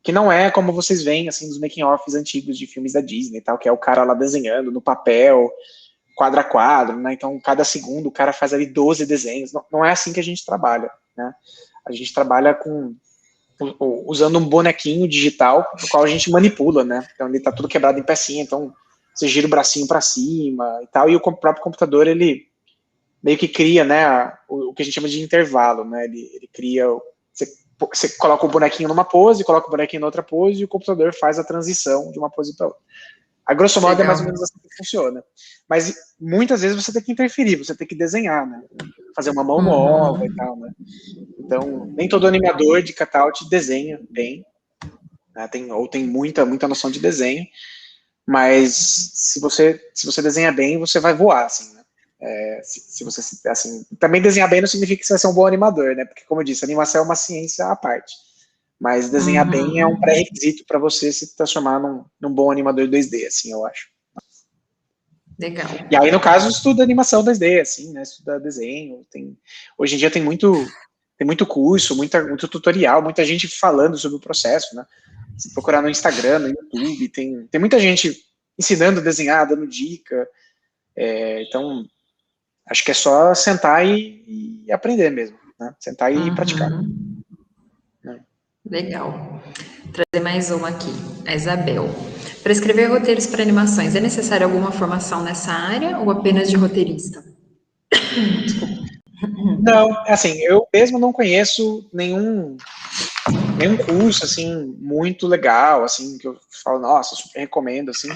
Que não é como vocês veem, assim, nos making-offs antigos de filmes da Disney e tal, que é o cara lá desenhando no papel, quadro a quadro, né? Então, cada segundo o cara faz ali 12 desenhos. Não é assim que a gente trabalha, né? A gente trabalha usando um bonequinho digital, no qual a gente manipula, né? Então, ele tá tudo quebrado em pecinha, então você gira o bracinho para cima e tal, e o próprio computador, ele meio que cria, né, o que a gente chama de intervalo, né? Ele cria... Você coloca o bonequinho numa pose, coloca o bonequinho na outra pose, e o computador faz a transição de uma pose para outra. A grosso modo é mais ou menos assim que funciona. Mas muitas vezes você tem que interferir, você tem que desenhar, né? Fazer uma mão nova e tal, né? Então, nem todo animador de cutout desenha bem, né? Tem muita noção de desenho, mas se você desenha bem, você vai voar, assim, né? Se você, assim, também desenhar bem não significa que você vai ser um bom animador, né? Porque, como eu disse, animação é uma ciência à parte. Mas desenhar bem é um pré-requisito para você se transformar num bom animador 2D, assim, eu acho. Legal. E aí, no caso, estuda animação 2D, assim, né? Estuda desenho. Hoje em dia tem muito curso, muito tutorial, muita gente falando sobre o processo, né? Se procurar no Instagram, no YouTube, tem muita gente ensinando a desenhar, dando dica. Então, acho que é só sentar e aprender mesmo, né? Sentar e praticar. Legal. Trazer mais uma aqui, a Isabel. Para escrever roteiros para animações, é necessário alguma formação nessa área ou apenas de roteirista? Não, assim, eu mesmo não conheço nenhum curso, assim, muito legal, assim, que eu falo, nossa, super recomendo, assim,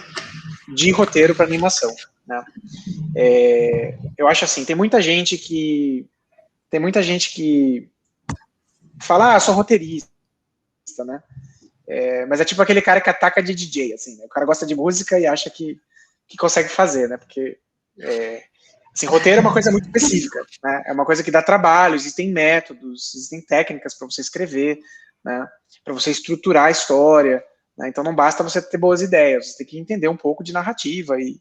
de roteiro para animação, né? Eu acho assim, tem muita gente que fala, sou roteirista, né? Mas é tipo aquele cara que ataca de DJ, assim, né? O cara gosta de música e acha que consegue fazer, né? Porque, assim, roteiro é uma coisa muito específica, né? É uma coisa que dá trabalho, existem métodos, existem técnicas para você escrever, né? Para você estruturar a história, né? Então não basta você ter boas ideias, você tem que entender um pouco de narrativa e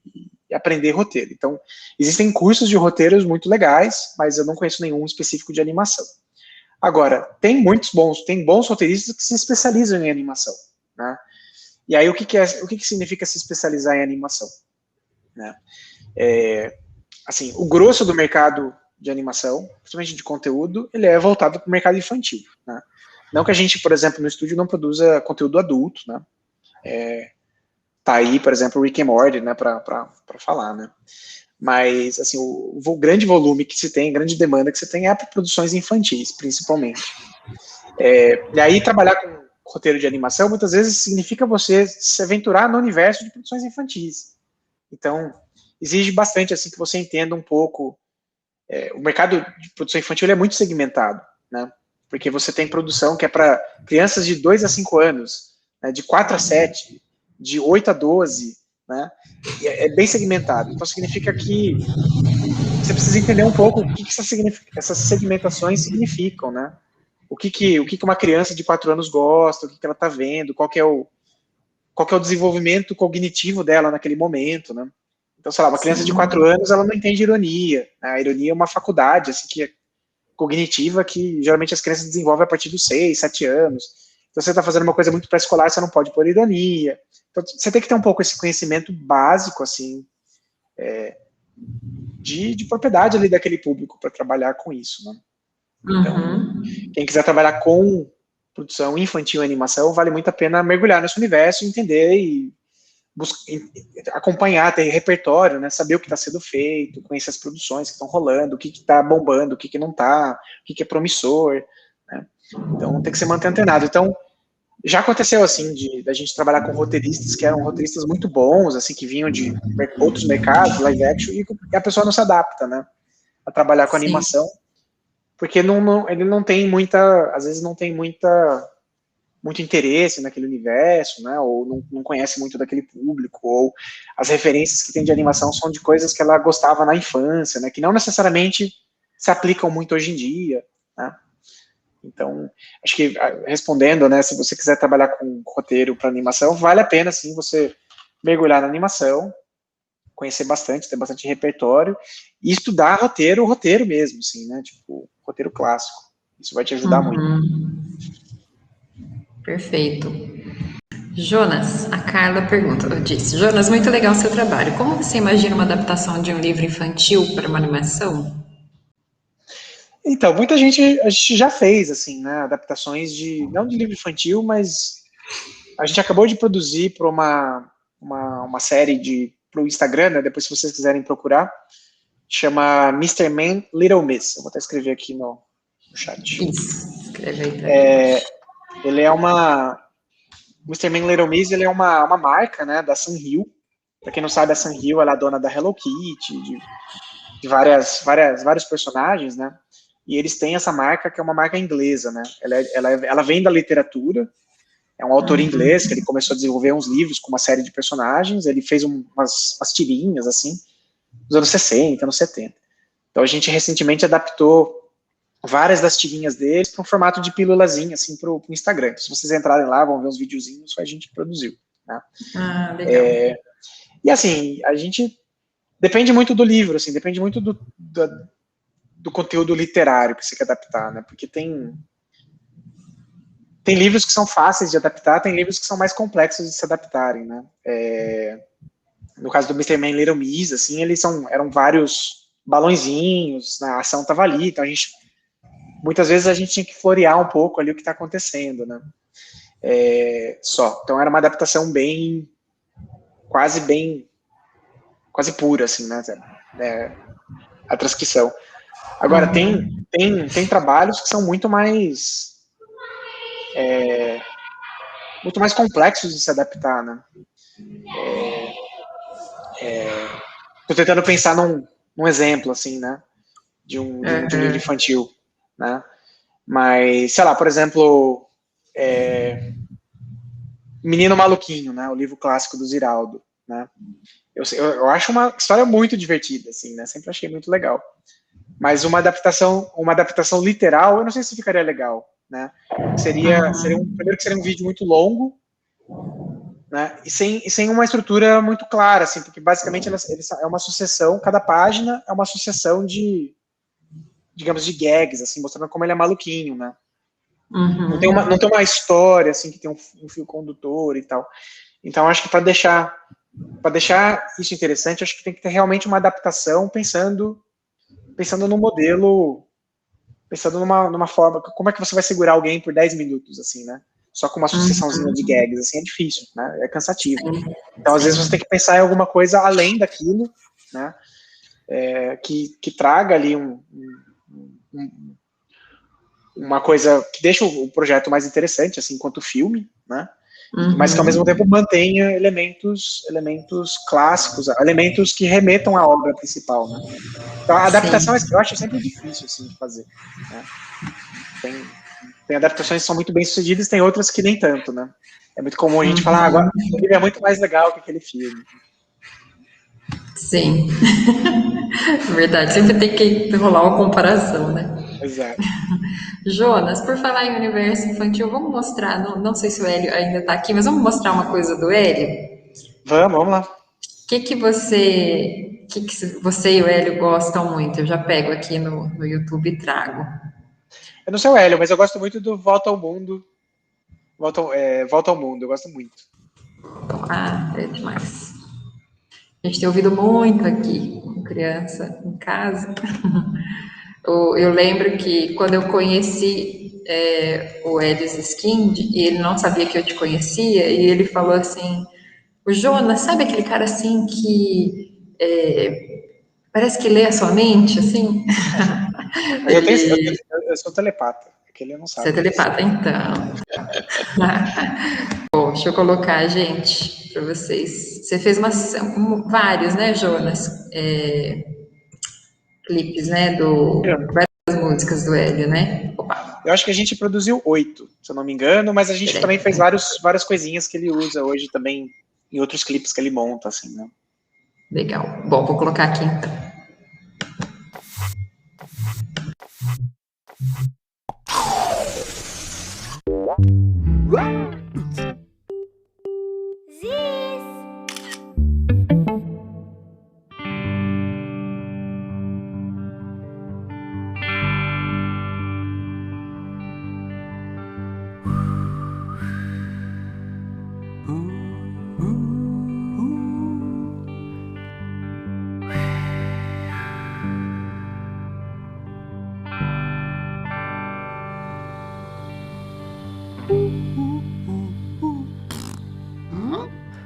aprender roteiro. Então, existem cursos de roteiros muito legais, mas eu não conheço nenhum específico de animação. Agora, tem bons roteiristas que se especializam em animação, né? E aí, o que significa se especializar em animação? Né? Assim, o grosso do mercado de animação, principalmente de conteúdo, ele é voltado para o mercado infantil, né? Não que a gente, por exemplo, no estúdio não produza conteúdo adulto, né? Tá aí, por exemplo, o Rick and Morty, né, para falar, né? Mas, assim, o grande volume que se tem, grande demanda que se tem é para produções infantis, principalmente. E aí, trabalhar com roteiro de animação, muitas vezes, significa você se aventurar no universo de produções infantis. Então, exige bastante, assim, que você entenda um pouco. O mercado de produção infantil ele é muito segmentado, né? Porque você tem produção que é para crianças de 2 a 5 anos, né, de 4 a 7, de 8 a 12, né? É bem segmentado. Então, significa que você precisa entender um pouco o que essas segmentações significam, né? O que uma criança de 4 anos gosta, o que ela está vendo, qual que é o desenvolvimento cognitivo dela naquele momento, né? Então, sei lá, uma criança de 4 anos, ela não entende ironia, né? A ironia é uma faculdade, assim, que é cognitiva, que geralmente as crianças desenvolvem a partir dos 6, 7 anos. Então, você está fazendo uma coisa muito pré-escolar, você não pode pôr ironia. Então, você tem que ter um pouco esse conhecimento básico, assim, de propriedade ali daquele público para trabalhar com isso, né? Então, quem quiser trabalhar com produção infantil e animação, vale muito a pena mergulhar nesse universo, entender e acompanhar, ter repertório, né? Saber o que está sendo feito, conhecer as produções que estão rolando, o que está bombando, o que não está, o que é promissor, né? Então, tem que se manter antenado. Então, Já aconteceu, assim, da gente trabalhar com roteiristas que eram roteiristas muito bons, assim, que vinham de outros mercados, live action, e a pessoa não se adapta, né, a trabalhar com Sim. animação, porque ele não tem às vezes não tem muito interesse naquele universo, né, ou não conhece muito daquele público, ou as referências que tem de animação são de coisas que ela gostava na infância, né, que não necessariamente se aplicam muito hoje em dia, né. Então, acho que respondendo, né, se você quiser trabalhar com roteiro para animação, vale a pena, sim, você mergulhar na animação, conhecer bastante, ter bastante repertório, e estudar roteiro mesmo, assim, né, tipo, roteiro clássico. Isso vai te ajudar muito. Perfeito. Jonas, a Carla disse, Jonas, muito legal o seu trabalho. Como você imagina uma adaptação de um livro infantil para uma animação? Então, a gente já fez, assim, né, adaptações não de livro infantil, mas a gente acabou de produzir para uma série para o Instagram, né, depois se vocês quiserem procurar, chama Mr. Man, Little Miss. Eu vou até escrever aqui no chat. Isso, escreve aí também. Ele é Mr. Man, Little Miss, ele é uma marca, né, da Sanrio. Para quem não sabe, a Sanrio, ela é dona da Hello Kitty, de vários personagens, né? E eles têm essa marca que é uma marca inglesa, né? Ela vem da literatura, é um autor inglês que ele começou a desenvolver uns livros com uma série de personagens, ele fez umas tirinhas, assim, nos anos 60, anos 70. Então a gente recentemente adaptou várias das tirinhas deles para um formato de pílulazinha, assim, para o Instagram. Então, se vocês entrarem lá, vão ver uns videozinhos que a gente produziu, né? Legal. E assim, a gente depende muito do livro, assim, depende muito do conteúdo literário que você quer adaptar, né? Porque tem livros que são fáceis de adaptar, tem livros que são mais complexos de se adaptarem, né? No caso do Mr. Man Little Miss, assim, eram vários balõezinhos, né? A ação estava ali, então muitas vezes a gente tinha que florear um pouco ali o que está acontecendo, né? Então era uma adaptação quase pura, assim, né? A transcrição. Agora, tem trabalhos que são muito mais complexos de se adaptar, né? Tô tentando pensar num exemplo, assim, né? De um livro infantil, né? Mas, sei lá, por exemplo, Menino Maluquinho, né? O livro clássico do Ziraldo, né? Eu acho uma história muito divertida, assim, né? Sempre achei muito legal. Mas uma adaptação literal, eu não sei se ficaria legal, né? Primeiro que seria um vídeo muito longo, né? E sem uma estrutura muito clara, assim, porque basicamente é uma sucessão, cada página é uma sucessão digamos, de gags, assim, mostrando como ele é maluquinho, né? Não tem uma história, assim, que tem um fio condutor e tal. Então, acho que para deixar isso interessante, acho que tem que ter realmente uma adaptação pensando no modelo, pensando numa forma, como é que você vai segurar alguém por 10 minutos, assim, né? Só com uma sucessãozinha de gags, assim, é difícil, né? É cansativo. Então, às vezes, você tem que pensar em alguma coisa além daquilo, né? Que traga ali uma coisa que deixa o projeto mais interessante, assim, enquanto filme, né? Mas que ao mesmo tempo mantenha elementos clássicos, elementos que remetam à obra principal, né? Então a adaptação eu acho sempre difícil, assim, de fazer, né? Tem adaptações que são muito bem sucedidas, tem outras que nem tanto, né? É muito comum a gente falar, agora o livro é muito mais legal que aquele filme. Sim. Verdade, sempre tem que rolar uma comparação, né? Exato. Jonas, por falar em universo infantil, vamos mostrar, não sei se o Hélio ainda está aqui, mas vamos mostrar uma coisa do Hélio? Vamos lá. O que você e o Hélio gostam muito? Eu já pego aqui no YouTube e trago. Eu não sei o Hélio, mas eu gosto muito do Volta ao Mundo. Volta ao Mundo, eu gosto muito. É demais. A gente tem ouvido muito aqui com criança em casa. Eu lembro que quando eu conheci o Elis Skind, e ele não sabia que eu te conhecia, e ele falou assim, o Jonas, sabe aquele cara assim que parece que lê a sua mente, assim? Eu sou telepata. porque ele não Você sabe. é telepata, então. Bom, deixa eu colocar, gente, para vocês. Você fez vários, né, Jonas? Clipes, né, várias músicas do Hélio, né? Opa, Eu acho que a gente produziu 8, se eu não me engano, mas a gente peraí. também fez várias coisinhas que ele usa hoje também em outros clipes que ele monta, assim, né? Legal. Bom, vou colocar aqui então.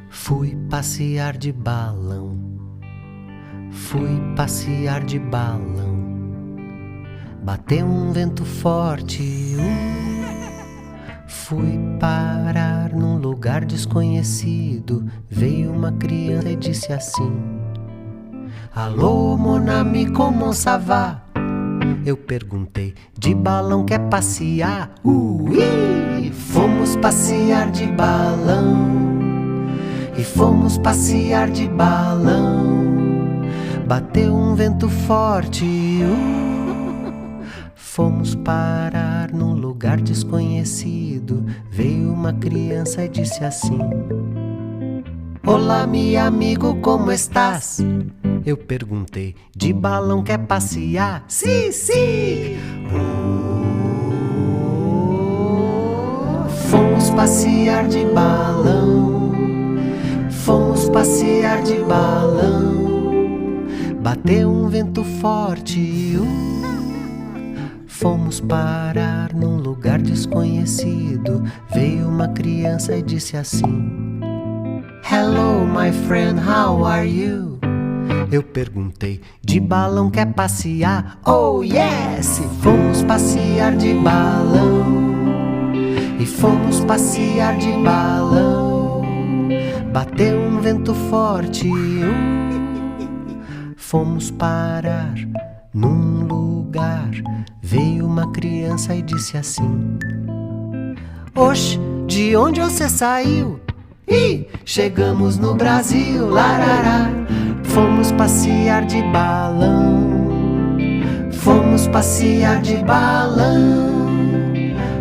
Fui passear de balão, fui passear de balão. Bateu um vento forte, fui parar num lugar desconhecido. Veio uma criança e disse assim: alô, mon ami, comment ça va? Eu perguntei, de balão quer passear? Ui! Fomos passear de balão. E fomos passear de balão. Bateu um vento forte, fomos parar num lugar desconhecido. Veio uma criança e disse assim: olá, meu amigo, como estás? Eu perguntei, de balão quer passear? Sim, sim! Fomos passear de balão. Fomos passear de balão. Bateu um vento forte, fomos parar num lugar desconhecido. Veio uma criança e disse assim: hello, my friend, how are you? Eu perguntei, de balão quer passear? Oh yes! Fomos passear de balão. E fomos passear de balão. Bateu um vento forte, fomos parar num lugar. Veio uma criança e disse assim: oxe, de onde você saiu? Ih, chegamos no Brasil, larará. Fomos passear de balão. Fomos passear de balão.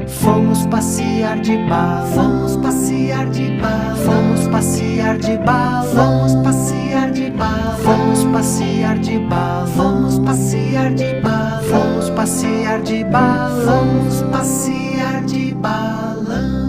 Fomos passear de balão. Fomos passear de balão. Fomos passear de balão. Fomos passear de balão. Fomos passear de balão. Fomos passear de balão. Fomos passear de balão. Fomos passear de balão.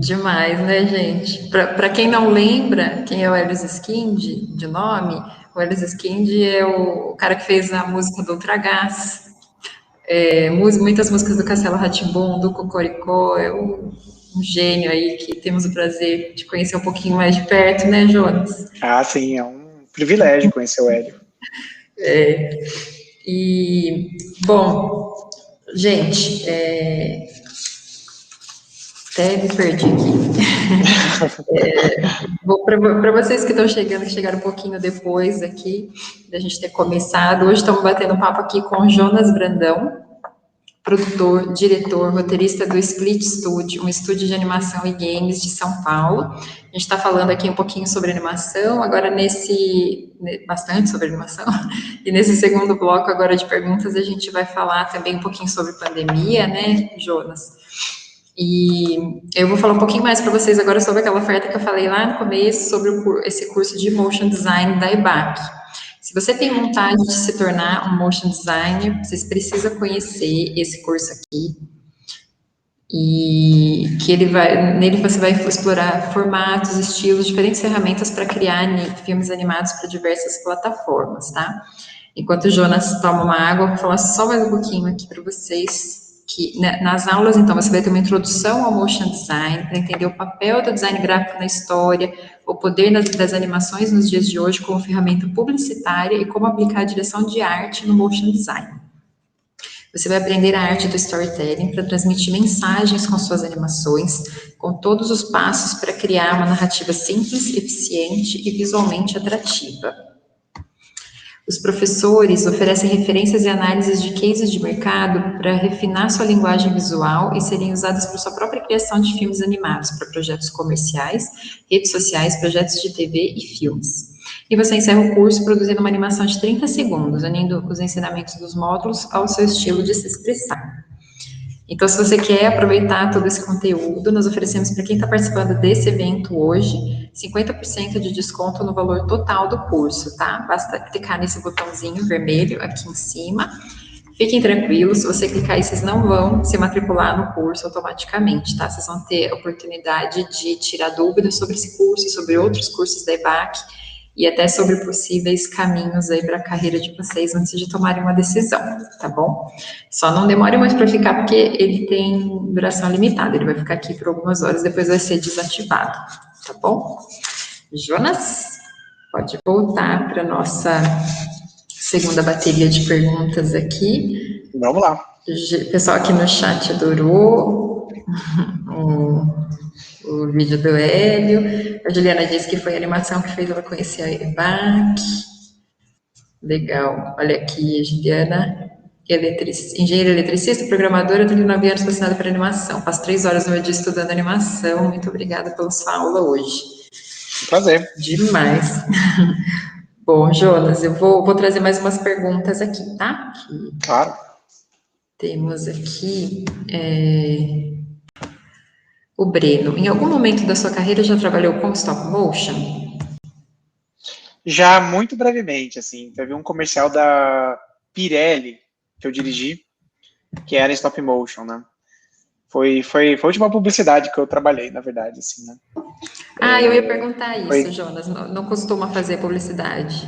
Demais, né, gente? Para quem não lembra quem é o Helios Skind, de nome, o Helios Skind é o cara que fez a música do Ultragás, muitas músicas do Castelo Rá-Tim-Bum, do Cocoricó, é um gênio aí que temos o prazer de conhecer um pouquinho mais de perto, né, Jonas? Ah, sim, é um privilégio conhecer o Hélio. Bom, gente, até me perdi aqui. Para vocês que estão chegando, que chegaram um pouquinho depois aqui da gente ter começado, hoje estamos batendo papo aqui com o Jonas Brandão, produtor, diretor, roteirista do Split Studio, um estúdio de animação e games de São Paulo. A gente está falando aqui um pouquinho sobre animação, agora bastante sobre animação, e nesse segundo bloco agora de perguntas a gente vai falar também um pouquinho sobre pandemia, né, Jonas? E eu vou falar um pouquinho mais para vocês agora sobre aquela oferta que eu falei lá no começo, sobre esse curso de Motion Design da EBAC. Se você tem vontade de se tornar um Motion Designer, vocês precisam conhecer esse curso aqui. e que nele você vai explorar formatos, estilos, diferentes ferramentas para criar filmes animados para diversas plataformas, tá? Enquanto o Jonas toma uma água, eu vou falar só mais um pouquinho aqui para vocês, que nas aulas, então, você vai ter uma introdução ao motion design, para entender o papel do design gráfico na história, o poder das animações nos dias de hoje como ferramenta publicitária e como aplicar a direção de arte no motion design. Você vai aprender a arte do storytelling para transmitir mensagens com suas animações, com todos os passos para criar uma narrativa simples, eficiente e visualmente atrativa. Os professores oferecem referências e análises de cases de mercado para refinar sua linguagem visual e serem usadas para sua própria criação de filmes animados, para projetos comerciais, redes sociais, projetos de TV e filmes. E você encerra o curso produzindo uma animação de 30 segundos, unindo os ensinamentos dos módulos ao seu estilo de se expressar. Então, se você quer aproveitar todo esse conteúdo, nós oferecemos para quem está participando desse evento hoje, 50% de desconto no valor total do curso, tá? Basta clicar nesse botãozinho vermelho aqui em cima. Fiquem tranquilos, se você clicar aí, vocês não vão se matricular no curso automaticamente, tá? Vocês vão ter a oportunidade de tirar dúvidas sobre esse curso e sobre outros cursos da EBAC, e até sobre possíveis caminhos aí para a carreira de vocês antes de tomarem uma decisão, tá bom? Só não demore muito para ficar, porque ele tem duração limitada, ele vai ficar aqui por algumas horas, depois vai ser desativado, tá bom? Jonas, pode voltar para a nossa segunda bateria de perguntas aqui. Vamos lá. O pessoal aqui no chat adorou o vídeo do Hélio. A Juliana disse que foi a animação que fez ela conhecer a EBAC. Legal. Olha aqui, a Juliana, engenheira eletricista, programadora, 39 anos, fascinada por animação. Passo 3 horas no meu dia estudando animação. Muito obrigada pela sua aula hoje. Prazer. Demais. Bom, Jonas, eu vou trazer mais umas perguntas aqui, tá? Claro. Temos aqui o Breno. Em algum momento da sua carreira já trabalhou com stop motion? Já muito brevemente, assim. Teve um comercial da Pirelli que eu dirigi, que era em stop motion, né? Foi a última publicidade que eu trabalhei, na verdade, assim, né? Eu ia perguntar isso, Jonas. Não costuma fazer publicidade?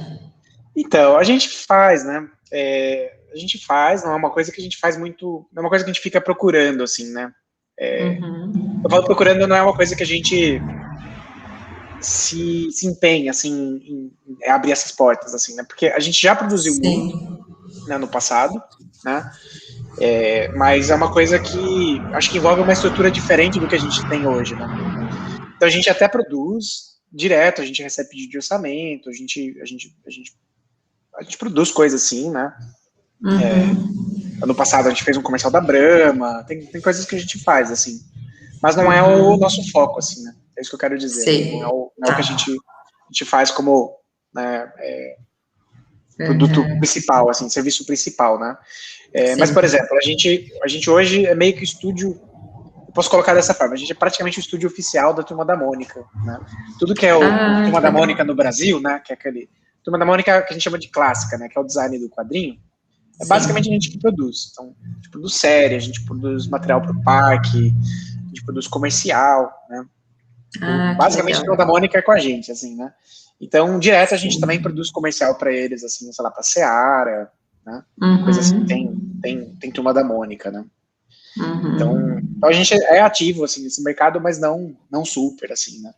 Então, a gente faz, né? A gente faz, não é uma coisa que a gente faz muito... Não é uma coisa que a gente fica procurando, assim, né? Eu falo procurando, não é uma coisa que a gente se empenha, assim, em abrir essas portas, assim, né? Porque a gente já produziu muito, né, no passado, né? Mas é uma coisa que acho que envolve uma estrutura diferente do que a gente tem hoje, né? Então a gente até produz direto, a gente recebe pedido de orçamento, a gente produz coisas assim, né? Ano passado a gente fez um comercial da Brahma, tem coisas que a gente faz, assim, mas não é o nosso foco, assim, né? É isso que eu quero dizer. Sim. Não é o que a gente faz como, né, produto principal, assim, serviço principal, né? Mas, por exemplo, a gente hoje é meio que estúdio, eu posso colocar dessa forma, a gente é praticamente o estúdio oficial da Turma da Mônica, né? Tudo que é o Turma da Mônica no Brasil, né, que é aquele Turma da Mônica que a gente chama de clássica, né, que é o design do quadrinho, basicamente a gente que produz. Então, a gente produz série, a gente produz material para o parque, a gente produz comercial, né? Então, basicamente a Turma da Mônica é com a gente, assim, né? Então, direto a gente também produz comercial para eles, assim, sei lá, para Seara, né? Coisa assim, tem Turma da Mônica, né? Então, a gente é ativo, assim, nesse mercado, mas não super, assim, né?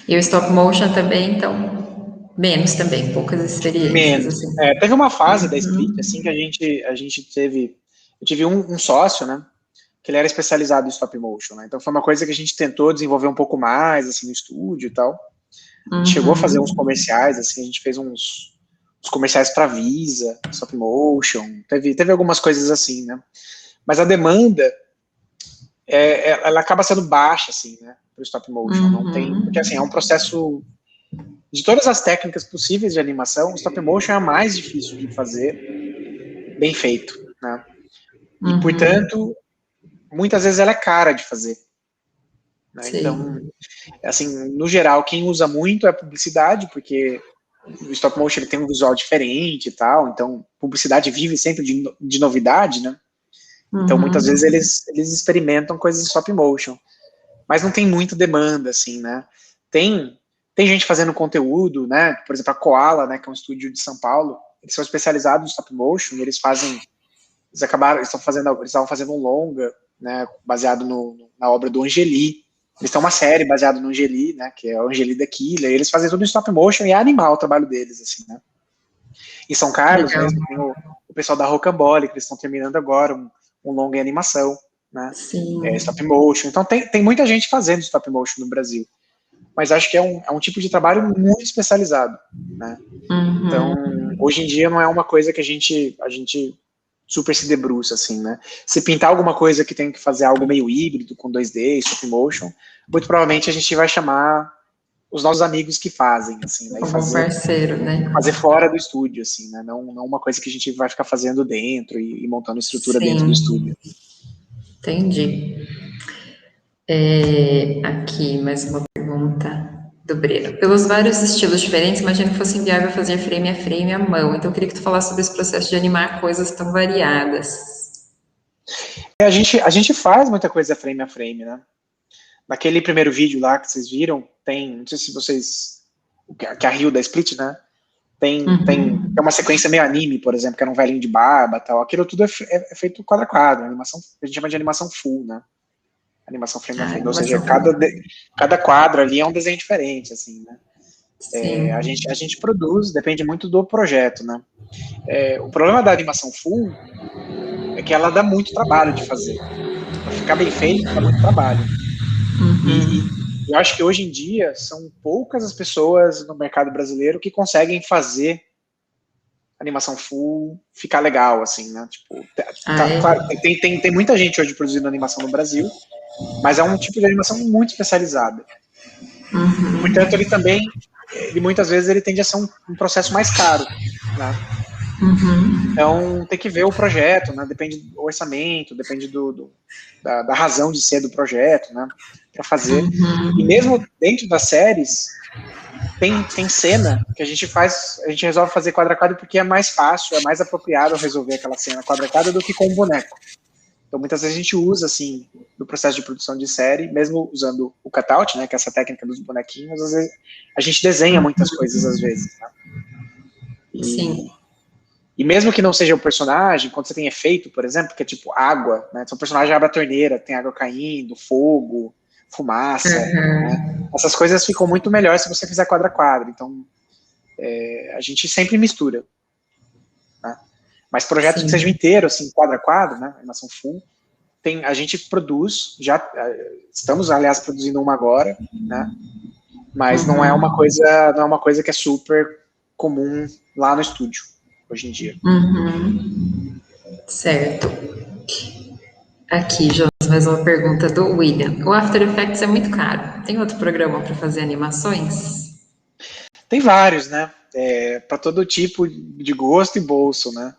E o stop motion também, então, menos também, poucas experiências. Menos. Assim. Teve uma fase da Split, assim, que a gente teve, eu tive um sócio, né, que ele era especializado em stop motion, né? Então foi uma coisa que a gente tentou desenvolver um pouco mais, assim, no estúdio e tal. A gente chegou a fazer uns comerciais, assim, a gente fez uns comerciais para Visa, stop motion, teve algumas coisas assim, né? Mas a demanda, ela acaba sendo baixa, assim, né, pro stop motion, não tem, porque, assim, é um processo, de todas as técnicas possíveis de animação, o stop motion é a mais difícil de fazer bem feito, né? E, portanto, muitas vezes ela é cara de fazer, né? Então, assim, no geral, quem usa muito é a publicidade, porque o stop motion ele tem um visual diferente e tal, então publicidade vive sempre de novidade, né? Então, muitas vezes, eles experimentam coisas em stop motion, mas não tem muita demanda, assim, né? Tem gente fazendo conteúdo, né? Por exemplo, a Koala, né, que é um estúdio de São Paulo, eles são especializados em stop motion, e eles estavam fazendo um longa, né, baseado na obra do Angeli. Eles têm uma série baseada no Angeli, né, que é o Angeli da Killer, e eles fazem tudo em stop motion, e é animal o trabalho deles, assim, né. Em São Carlos, mesmo, tem o pessoal da Rocambole, que eles estão terminando agora, um longa em animação, né, stop motion. Então tem muita gente fazendo stop motion no Brasil, mas acho que é um tipo de trabalho muito especializado, né. Então, hoje em dia não é uma coisa que a gente super se debruça, assim, né? Se pintar alguma coisa que tem que fazer algo meio híbrido, com 2D, stop motion, muito provavelmente a gente vai chamar os nossos amigos que fazem, assim, né? Como um parceiro, né? Fazer fora do estúdio, assim, né? Não uma coisa que a gente vai ficar fazendo dentro e montando estrutura dentro do estúdio. Entendi. Aqui, mais uma pergunta do Breno. Pelos vários estilos diferentes, imagino que fosse inviável fazer frame a frame à mão. Então, eu queria que tu falasse sobre esse processo de animar coisas tão variadas. A gente faz muita coisa frame a frame, né? Naquele primeiro vídeo lá que vocês viram, não sei se vocês, que a Rio da Split, né? Tem uma sequência meio anime, por exemplo, que era um velhinho de barba e tal. Aquilo tudo é feito quadro a quadro, animação, a gente chama de animação full, né? Animação frame a frame, ou seja, cada quadro ali é um desenho diferente, assim, né? A gente produz, depende muito do projeto, né? O problema da animação full é que ela dá muito trabalho de fazer. Para ficar bem feito, dá muito trabalho. E eu acho que hoje em dia são poucas as pessoas no mercado brasileiro que conseguem fazer animação full ficar legal, assim, né? Tipo, claro, tem muita gente hoje produzindo animação no Brasil, mas é um tipo de animação muito especializada. Portanto, ele muitas vezes ele tende a ser um processo mais caro, né? Então, tem que ver o projeto, né? Depende do orçamento, depende da razão de ser do projeto, né? Para fazer. E mesmo dentro das séries, tem cena que a gente resolve fazer quadro a quadro porque é mais fácil, é mais apropriado resolver aquela cena quadro a quadro do que com um boneco. Então, muitas vezes a gente usa, assim, no processo de produção de série, mesmo usando o cutout, né? Que é essa técnica dos bonequinhos, às vezes a gente desenha muitas coisas, às vezes, né? Sim. E mesmo que não seja o personagem, quando você tem efeito, por exemplo, que é tipo água, né? Então o personagem abre a torneira, tem água caindo, fogo, fumaça, né? Essas coisas ficam muito melhor se você fizer quadro a quadro. Então, a gente sempre mistura, né? Mas projetos que sejam inteiros, assim, quadro a quadro, né? Animação full, a gente produz, já estamos, aliás, produzindo uma agora, né? Mas não é uma coisa que é super comum lá no estúdio hoje em dia. Certo. Aqui, Jonas, mais uma pergunta do William. O After Effects é muito caro. Tem outro programa para fazer animações? Tem vários, né? Para todo tipo de gosto e bolso, né?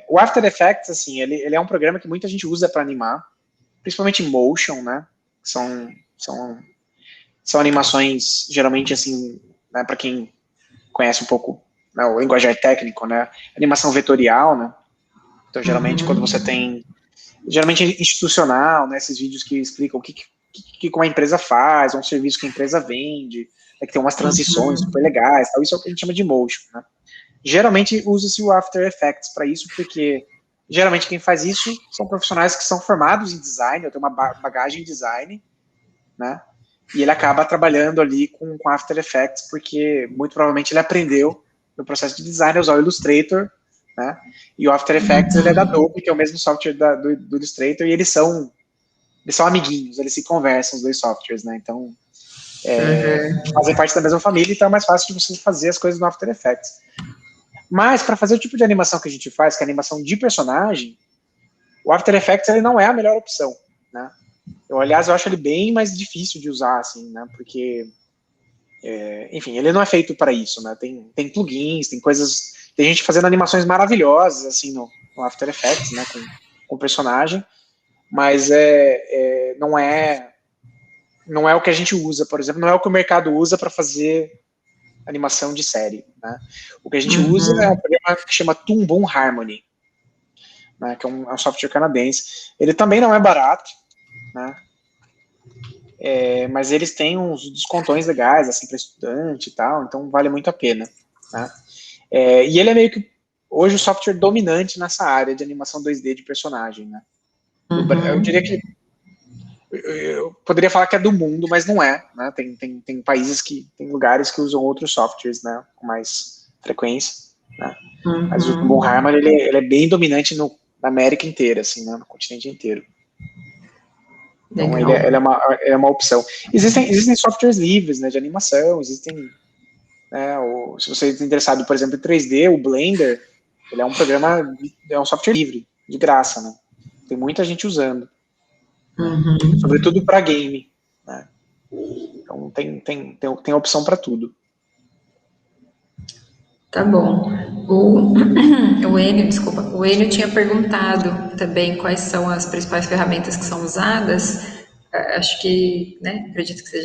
O After Effects, assim, ele é um programa que muita gente usa para animar, principalmente motion, né? São animações, geralmente, assim, né, para quem conhece um pouco, né, o linguajar técnico, né? Animação vetorial, né? Então, geralmente, quando você tem... Geralmente é institucional, né? Esses vídeos que explicam o que uma empresa faz, um serviço que a empresa vende, que tem umas transições super legais, tal. Isso é o que a gente chama de motion, né? Geralmente usa-se o After Effects para isso, porque geralmente quem faz isso são profissionais que são formados em design, ou tem uma bagagem em design, né? E ele acaba trabalhando ali com After Effects, porque muito provavelmente ele aprendeu no processo de design a usar o Illustrator, né? E o After Effects ele é da Adobe, que é o mesmo software do Illustrator, e eles são amiguinhos, eles se conversam, os dois softwares, né? Então, fazem parte da mesma família, então é mais fácil de você fazer as coisas no After Effects. Mas, para fazer o tipo de animação que a gente faz, que é animação de personagem, o After Effects ele não é a melhor opção, né? Aliás, eu acho ele bem mais difícil de usar, assim, né? Porque, enfim, ele não é feito para isso, né? Tem plugins, tem coisas... Tem gente fazendo animações maravilhosas, assim, no After Effects, né? Com personagem, mas não é o que a gente usa, por exemplo, não é o que o mercado usa para fazer animação de série, né? O que a gente usa é um programa que chama Toon Boom Harmony, né, que é um software canadense. Ele também não é barato, né, mas eles têm uns descontões legais, assim, para estudante e tal, então vale muito a pena, né. E ele é meio que, hoje, o software dominante nessa área de animação 2D de personagem, né. Eu diria que eu poderia falar que é do mundo, mas não é, né? Tem países tem lugares que usam outros softwares, né, com mais frequência, né? Mas o Von Harman, ele é bem dominante na América inteira, assim, né, no continente inteiro. Então ele é uma opção. Existem softwares livres, né, de animação, existem, né, se você é interessado, por exemplo, em 3D, o Blender, ele é um programa, é um software livre, de graça, né? Tem muita gente usando. Sobretudo para game, né? Então tem opção para tudo. Tá bom. O Enio tinha perguntado também quais são as principais ferramentas que são usadas. Acho que, né, acredito que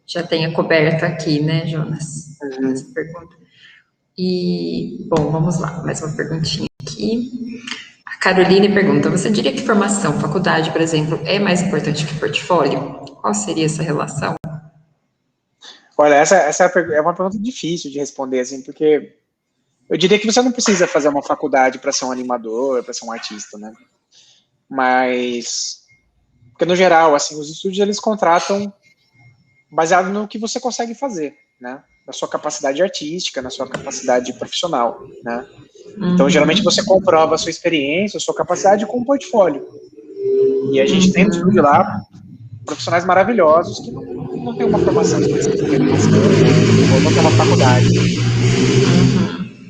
já tenha coberto aqui, né, Jonas, essa pergunta. E, bom, vamos lá, mais uma perguntinha aqui. A Caroline pergunta, você diria que formação, faculdade, por exemplo, é mais importante que portfólio? Qual seria essa relação? Olha, essa é uma pergunta difícil de responder, assim, porque eu diria que você não precisa fazer uma faculdade para ser um animador, para ser um artista, né? Mas, porque no geral, assim, os estúdios, eles contratam baseado no que você consegue fazer, né? Na sua capacidade artística, na sua capacidade profissional, né? Então, geralmente, você comprova a sua experiência, a sua capacidade com um portfólio. E a gente tem no estúdio lá profissionais maravilhosos que não têm uma formação específica em animação, ou não têm uma faculdade.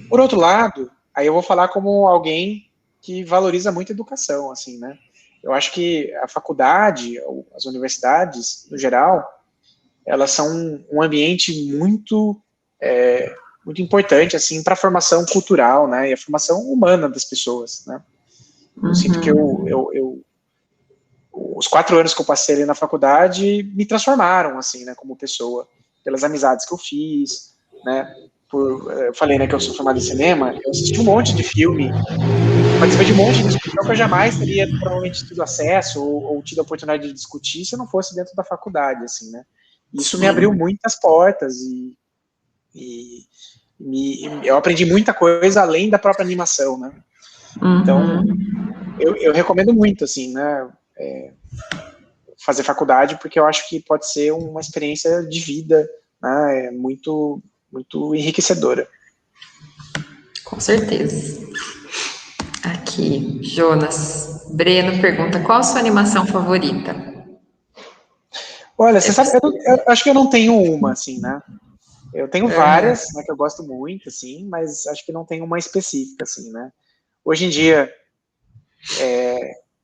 Por outro lado, aí eu vou falar como alguém que valoriza muito a educação, assim, né? Eu acho que a faculdade, ou as universidades, no geral, elas são um ambiente muito importante, assim, para a formação cultural, né, e a formação humana das pessoas, né. Eu sinto que os 4 anos que eu passei ali na faculdade me transformaram, assim, né, como pessoa, pelas amizades que eu fiz, né, eu falei, né, que eu sou formado em cinema, eu assisti um monte de filme, participei de um monte de discussão que eu jamais teria, provavelmente, tido acesso ou tido a oportunidade de discutir se não fosse dentro da faculdade, assim, né. Isso me abriu muitas portas e eu aprendi muita coisa além da própria animação, né? Então, eu recomendo muito, assim, né, fazer faculdade, porque eu acho que pode ser uma experiência de vida, né, muito, muito enriquecedora. Com certeza. Aqui, Jonas. Breno pergunta, qual a sua animação favorita? Olha, você sabe, eu acho que eu não tenho uma, assim, né? Eu tenho várias, né, que eu gosto muito, assim, mas acho que não tenho uma específica, assim, né? Hoje em dia,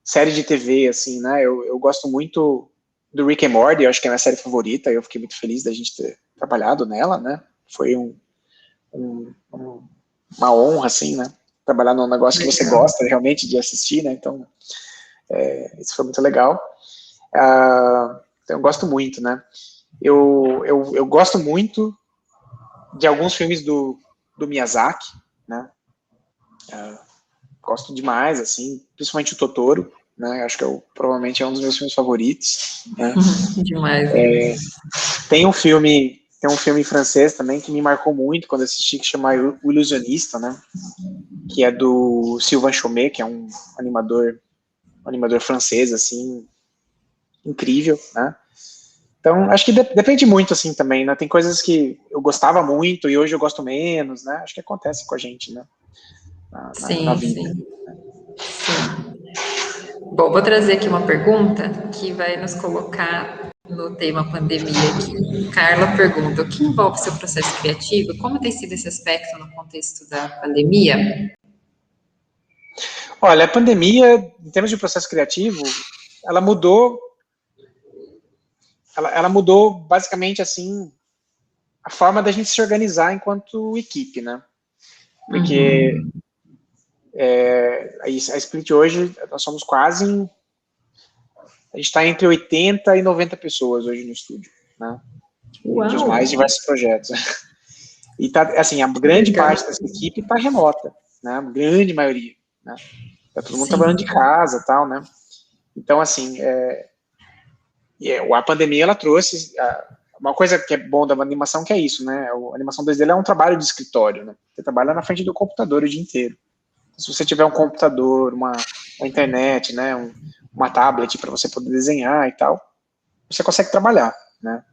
série de TV, assim, né? Eu gosto muito do Rick and Morty, eu acho que é a minha série favorita, eu fiquei muito feliz da gente ter trabalhado nela, né? Foi uma honra, assim, né? Trabalhar num negócio que você gosta realmente de assistir, né? Então, isso foi muito legal. Então, eu gosto muito, né? Eu gosto muito de alguns filmes do Miyazaki, né? Gosto demais, assim, principalmente o Totoro, né? Acho que provavelmente é um dos meus filmes favoritos, né? Demais. Tem um filme francês também que me marcou muito quando assisti, que chama O Ilusionista, né? Que é do Sylvain Chomet, que é um animador francês, assim, incrível, né? Então, acho que depende muito, assim, também, né? Tem coisas que eu gostava muito e hoje eu gosto menos, né? Acho que acontece com a gente, né? Na vida. Sim. Bom, vou trazer aqui uma pergunta que vai nos colocar no tema pandemia aqui. Carla pergunta, o que envolve seu processo criativo? Como tem sido esse aspecto no contexto da pandemia? Olha, a pandemia, em termos de processo criativo, ela mudou basicamente, assim, a forma da gente se organizar enquanto equipe, né? Porque a Split hoje, nós somos quase, a gente está entre 80 e 90 pessoas hoje no estúdio, né? Entre os mais diversos projetos. E tá, assim, a grande parte dessa equipe está remota, né? A grande maioria, né? Tá todo mundo Sim. trabalhando de casa e tal, né? Então, assim, a pandemia, ela trouxe... uma coisa que é bom da animação que é isso, né? A animação 2D é um trabalho de escritório, né? Você trabalha na frente do computador o dia inteiro. Se você tiver um computador, uma internet, né? Uma tablet para você poder desenhar e tal, você consegue trabalhar, né?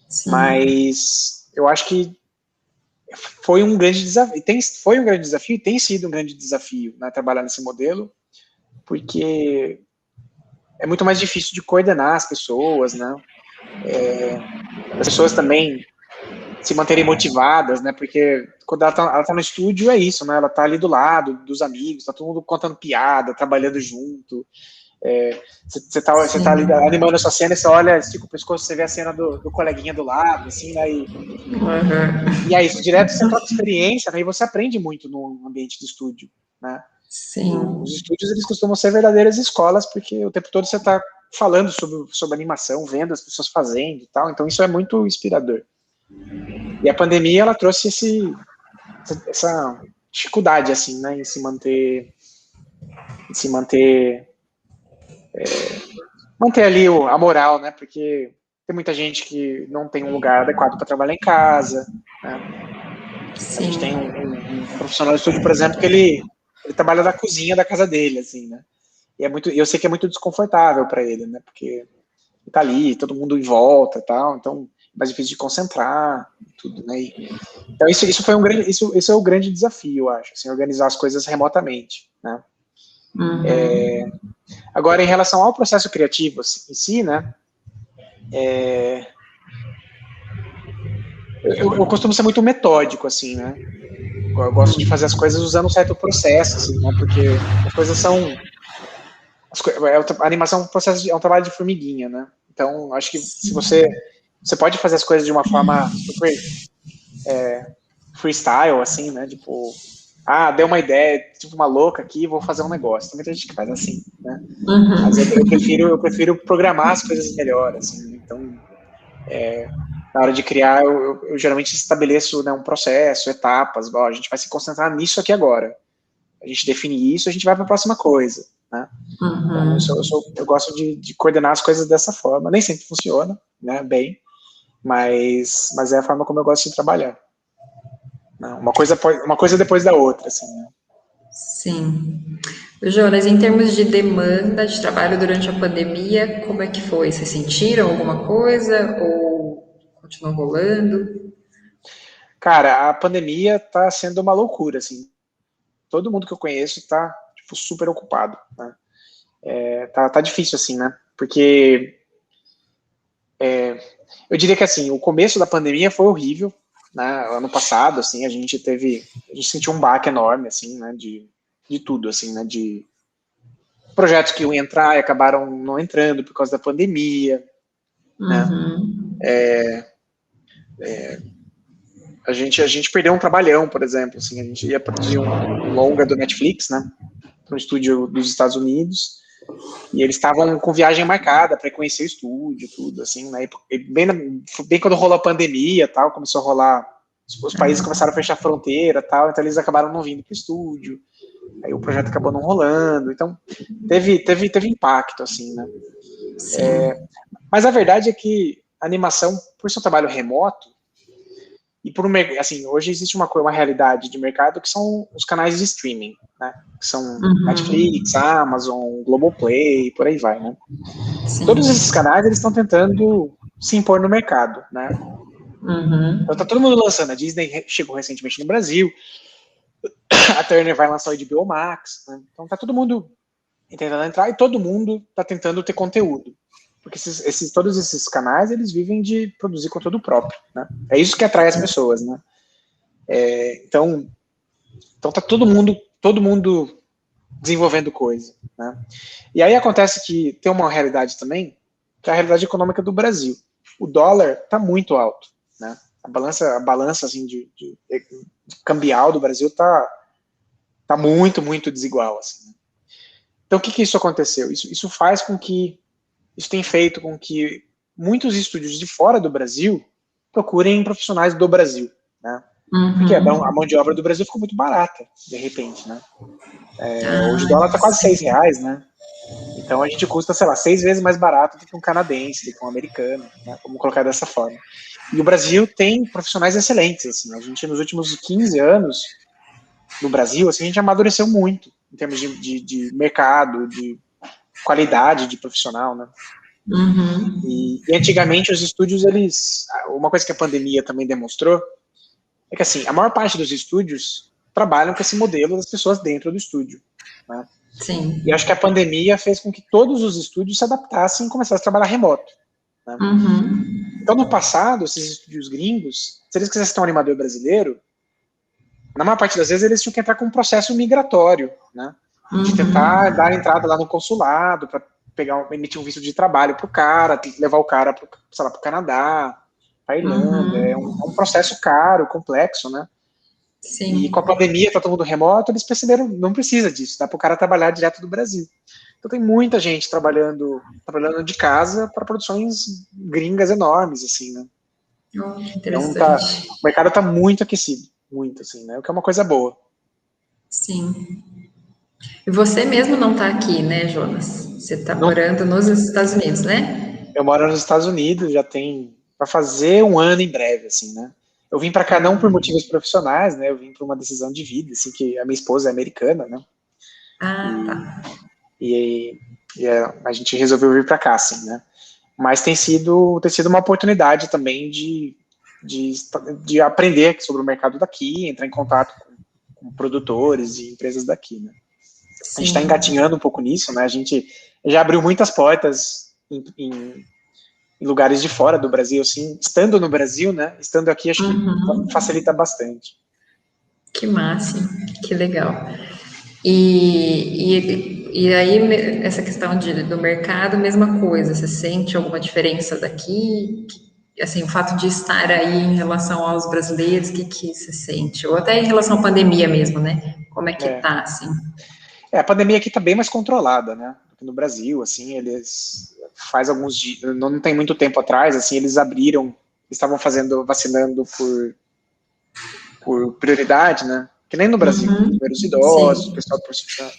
Sim. Mas eu acho que foi um grande desafio, foi um grande desafio e tem sido um grande desafio, né, trabalhar nesse modelo, porque é muito mais difícil de coordenar as pessoas, né, as pessoas também se manterem motivadas, né, porque quando ela tá no estúdio é isso, né, ela tá ali do lado dos amigos, tá todo mundo contando piada, trabalhando junto, você tá ali animando a sua cena e você olha, estica o pescoço, você vê a cena do coleguinha do lado, assim, né, e é isso, direto você troca experiência, né, e você aprende muito no ambiente de estúdio, né. Sim. Os estúdios, eles costumam ser verdadeiras escolas, porque o tempo todo você está falando sobre animação, vendo as pessoas fazendo e tal, então isso é muito inspirador. E a pandemia, ela trouxe essa dificuldade, assim, né, em se manter ali a moral, né, porque tem muita gente que não tem um lugar adequado para trabalhar em casa, né. Sim. A gente tem um profissional de estúdio, por exemplo, que ele trabalha na cozinha da casa dele, assim, né, e eu sei que é muito desconfortável para ele, né, porque ele tá ali, todo mundo em volta e tal, então é mais difícil de concentrar, tudo, né, então isso foi isso é o grande desafio, eu acho, assim, organizar as coisas remotamente, né. Uhum. Agora, em relação ao processo criativo em si, né, eu costumo ser muito metódico, assim, né, eu gosto de fazer as coisas usando um certo processo, assim, né, porque as coisas são... a animação é um processo, é um trabalho de formiguinha, né, então acho que se você pode fazer as coisas de uma forma super freestyle, assim, né, tipo, deu uma ideia, tipo uma louca aqui, vou fazer um negócio. Tem muita gente que faz assim, né? Uhum. Mas eu prefiro programar as coisas melhor, assim, né? Então, na hora de criar, eu geralmente estabeleço, né, um processo, etapas, a gente vai se concentrar nisso aqui agora. A gente define isso, a gente vai para a próxima coisa, né? Uhum. Então, eu gosto de coordenar as coisas dessa forma. Nem sempre funciona, né, bem, mas é a forma como eu gosto de trabalhar. Uma coisa depois da outra, assim, né? Sim. Jonas, em termos de demanda de trabalho durante a pandemia, como é que foi? Vocês sentiram alguma coisa ou continuou rolando? Cara, a pandemia tá sendo uma loucura, assim. Todo mundo que eu conheço tá, tipo, super ocupado, né? Tá difícil, assim, né? Porque eu diria que, assim, o começo da pandemia foi horrível, né? Ano passado, assim, a gente sentiu um baque enorme, assim, né? De tudo, assim, né? De projetos que iam entrar e acabaram não entrando por causa da pandemia, né? Uhum. A gente perdeu um trabalhão, por exemplo, assim, a gente ia produzir um longa do Netflix, né? Para um estúdio dos Estados Unidos, e eles estavam com viagem marcada para conhecer o estúdio, tudo, assim, né? E bem quando rolou a pandemia, tal, começou a rolar, os países começaram a fechar a fronteira, tal, então eles acabaram não vindo para o estúdio, aí o projeto acabou não rolando, então teve impacto, assim, né? Mas a verdade é que a animação, por ser um trabalho remoto, e assim, hoje existe uma realidade de mercado que são os canais de streaming, né? Que são Netflix, Amazon, Globoplay, por aí vai, né? Sim. Todos esses canais, eles estão tentando se impor no mercado, né? Uhum. Então tá todo mundo lançando. A Disney chegou recentemente no Brasil, a Turner vai lançar o HBO Max, né? Então tá todo mundo tentando entrar e todo mundo tá tentando ter conteúdo. Porque todos esses canais, eles vivem de produzir conteúdo próprio, né? É isso que atrai as pessoas, né? Então tá todo mundo desenvolvendo coisa, né? E aí acontece que tem uma realidade também, que é a realidade econômica do Brasil. O dólar tá muito alto, né? A balança assim, de cambial do Brasil tá muito, muito desigual, assim, né? Então o que isso aconteceu? Isso faz com que isso tem feito com que muitos estúdios de fora do Brasil procurem profissionais do Brasil, né? Porque a mão de obra do Brasil ficou muito barata, de repente, né? Hoje o dólar está quase R$6, né? Então a gente custa, sei lá, 6 vezes mais barato do que um canadense, do que um americano, né? Vamos colocar dessa forma. E o Brasil tem profissionais excelentes, assim. A gente, nos últimos 15 anos, no Brasil, assim, a gente amadureceu muito em termos de mercado, de qualidade de profissional, né? E antigamente os estúdios, uma coisa que a pandemia também demonstrou é que, assim, a maior parte dos estúdios trabalham com esse modelo das pessoas dentro do estúdio, né? Sim. E acho que a pandemia fez com que todos os estúdios se adaptassem e começassem a trabalhar remoto, né? Então, no passado, esses estúdios gringos, se eles quisessem ter um animador brasileiro, na maior parte das vezes eles tinham que entrar com um processo migratório, né? De tentar dar entrada lá no consulado para emitir um visto de trabalho para o cara, levar o cara para o Canadá, para a Irlanda. É um processo caro, complexo, né? Sim. E com a pandemia, tá todo mundo remoto, eles perceberam, não precisa disso, dá para o cara trabalhar direto do Brasil. Então tem muita gente trabalhando de casa para produções gringas enormes, assim, né? Que interessante. Então o mercado está muito aquecido, muito, assim, né? O que é uma coisa boa. Sim. E você mesmo não está aqui, né, Jonas? Você está morando nos Estados Unidos, né? Eu moro nos Estados Unidos, já tem para fazer um ano em breve, assim, né? Eu vim para cá não por motivos profissionais, né? Eu vim por uma decisão de vida, assim, que a minha esposa é americana, né? Tá. E a gente resolveu vir para cá, assim, né? Mas tem sido uma oportunidade também de aprender sobre o mercado daqui, entrar em contato com produtores e empresas daqui, né? Sim. A gente está engatinhando um pouco nisso, né? A gente já abriu muitas portas em lugares de fora do Brasil, assim, estando no Brasil, né? Estando aqui, acho que facilita bastante. Que massa, que legal. E aí, essa questão do mercado, mesma coisa, você sente alguma diferença daqui? Assim, o fato de estar aí em relação aos brasileiros, o que você sente? Ou até em relação à pandemia mesmo, né? Como é que tá, assim? A pandemia aqui tá bem mais controlada, né? Do que no Brasil, assim, eles faz alguns dias, não tem muito tempo atrás, assim, eles estavam vacinando por prioridade, né? Que nem no Brasil, os idosos, o pessoal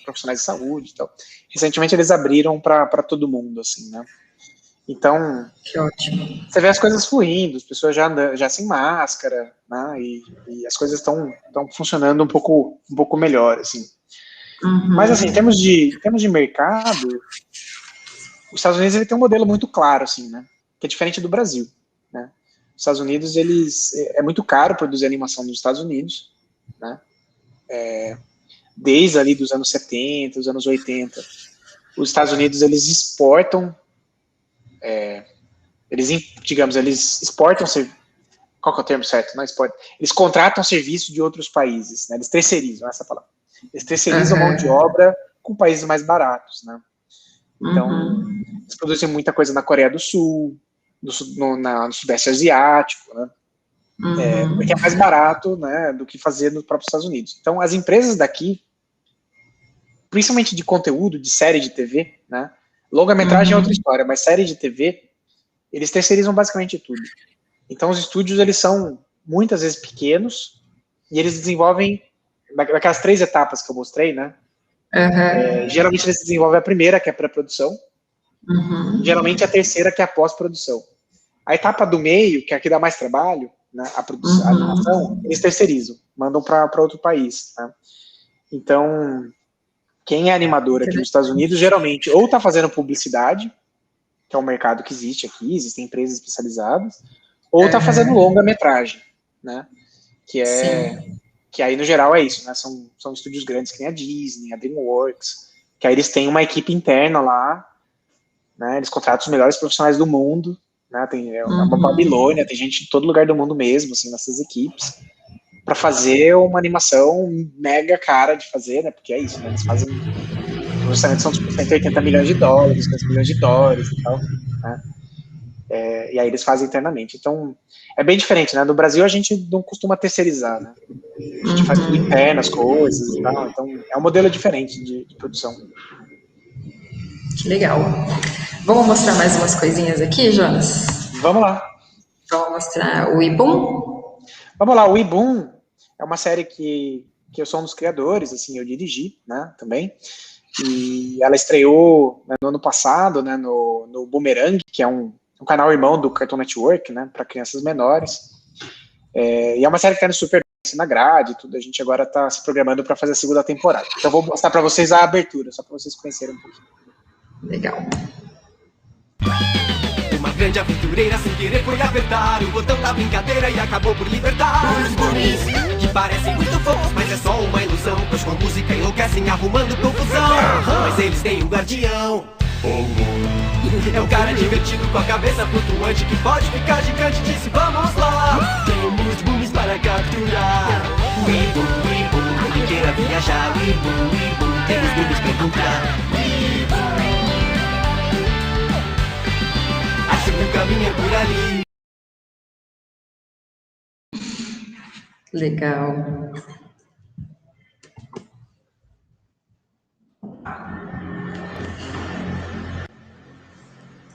profissionais de saúde e tal. Recentemente eles abriram para todo mundo, assim, né? Então, que ótimo. Você vê as coisas fluindo, as pessoas já sem máscara, né? E as coisas estão funcionando um pouco melhor, assim. Mas, assim, em termos de mercado, os Estados Unidos ele tem um modelo muito claro, assim, né? Que é diferente do Brasil, né? Os Estados Unidos, é muito caro produzir animação nos Estados Unidos, né? Desde ali dos anos 70, dos anos 80, os Estados Unidos, eles exportam, eles exportam, qual que é o termo certo? Não exportam. Eles contratam serviço de outros países, né? Eles terceirizam, essa palavra. Eles terceirizam mão de obra com países mais baratos, né? Então, eles produzem muita coisa na Coreia do Sul, no Sudeste Asiático, né? Porque é mais barato, né, do que fazer nos próprios Estados Unidos. Então, as empresas daqui, principalmente de conteúdo, de série de TV, né? Longa-metragem é outra história, mas série de TV, eles terceirizam basicamente tudo. Então, os estúdios, eles são muitas vezes pequenos e eles desenvolvem, naquelas 3 etapas que eu mostrei, né? Geralmente eles desenvolvem a primeira, que é a pré-produção, geralmente a terceira, que é a pós-produção. A etapa do meio, que é a que dá mais trabalho, né, a animação, eles terceirizam, mandam para outro país, né? Então, quem é animador aqui nos Estados Unidos, geralmente, ou está fazendo publicidade, que é um mercado que existe aqui, existem empresas especializadas, ou está fazendo longa-metragem, né? Que aí, no geral, é isso, né? São estúdios grandes, que nem a Disney, a DreamWorks, que aí eles têm uma equipe interna lá, né? Eles contratam os melhores profissionais do mundo, né? É uma Babilônia, tem gente de todo lugar do mundo mesmo, assim, nessas equipes, para fazer uma animação mega cara de fazer, né? Porque é isso, né? Eles fazem... Os orçamentos são tipo 180 milhões de dólares, 50 milhões de dólares e tal, né? E aí eles fazem internamente. Então, é bem diferente, né? No Brasil a gente não costuma terceirizar, né? A gente faz tudo interno, as coisas e tal. Então, é um modelo diferente de produção. Que legal. Vamos mostrar mais umas coisinhas aqui, Jonas? Vamos lá. Vamos mostrar o iBoom? Vamos lá, o iBoom É uma série que eu sou um dos criadores, assim, eu dirigi, né, também. E ela estreou, né, no ano passado, né, no Boomerang, que é um canal irmão do Cartoon Network, né, para crianças menores. E é uma série que está no super na grade, tudo. A gente agora está se programando para fazer a segunda temporada. Então eu vou mostrar para vocês a abertura, só para vocês conhecerem um pouquinho. Legal. Uma grande aventureira sem querer foi apertar o botão da brincadeira e acabou por libertar os Goonies, que parecem muito fofos, mas é só uma ilusão, pois com a música enlouquecem arrumando confusão. Mas eles têm um guardião, é um cara divertido com a cabeça flutuante que pode ficar gigante. Disse vamos lá, temos Goonies para capturar. Weeboo, quem queira viajar. Weeboo, temos Goonies para encontrar. Acho que o caminho é por ali. Legal.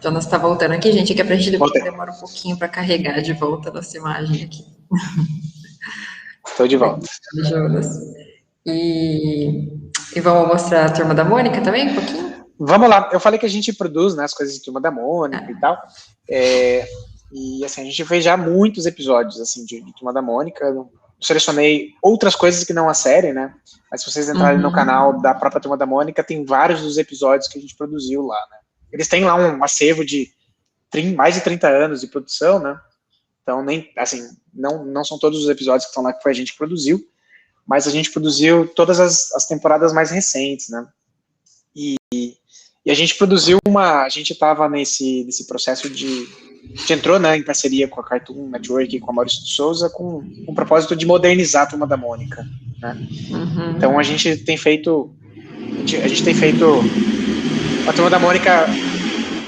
Jonas está voltando aqui, gente, aqui é pra gente demora um pouquinho para carregar de volta a nossa imagem aqui. Estou de volta. Jonas. E vamos mostrar a Turma da Mônica também, um pouquinho? Vamos lá. Eu falei que a gente produz, né, as coisas de Turma da Mônica e tal. E assim, a gente fez já muitos episódios assim, de Turma da Mônica. Eu selecionei outras coisas que não a série, né? Mas se vocês entrarem no canal da própria Turma da Mônica, tem vários dos episódios que a gente produziu lá, né? Eles têm lá um acervo de mais de 30 anos de produção, né? Então, nem, assim, não são todos os episódios que estão lá que foi a gente que produziu, mas a gente produziu todas as temporadas mais recentes, né? E a gente produziu a gente estava nesse processo de entrou, né, em parceria com a Cartoon Network e com a Maurício de Souza com o propósito de modernizar a Turma da Mônica, né? Então a gente tem feito a Turma da Mônica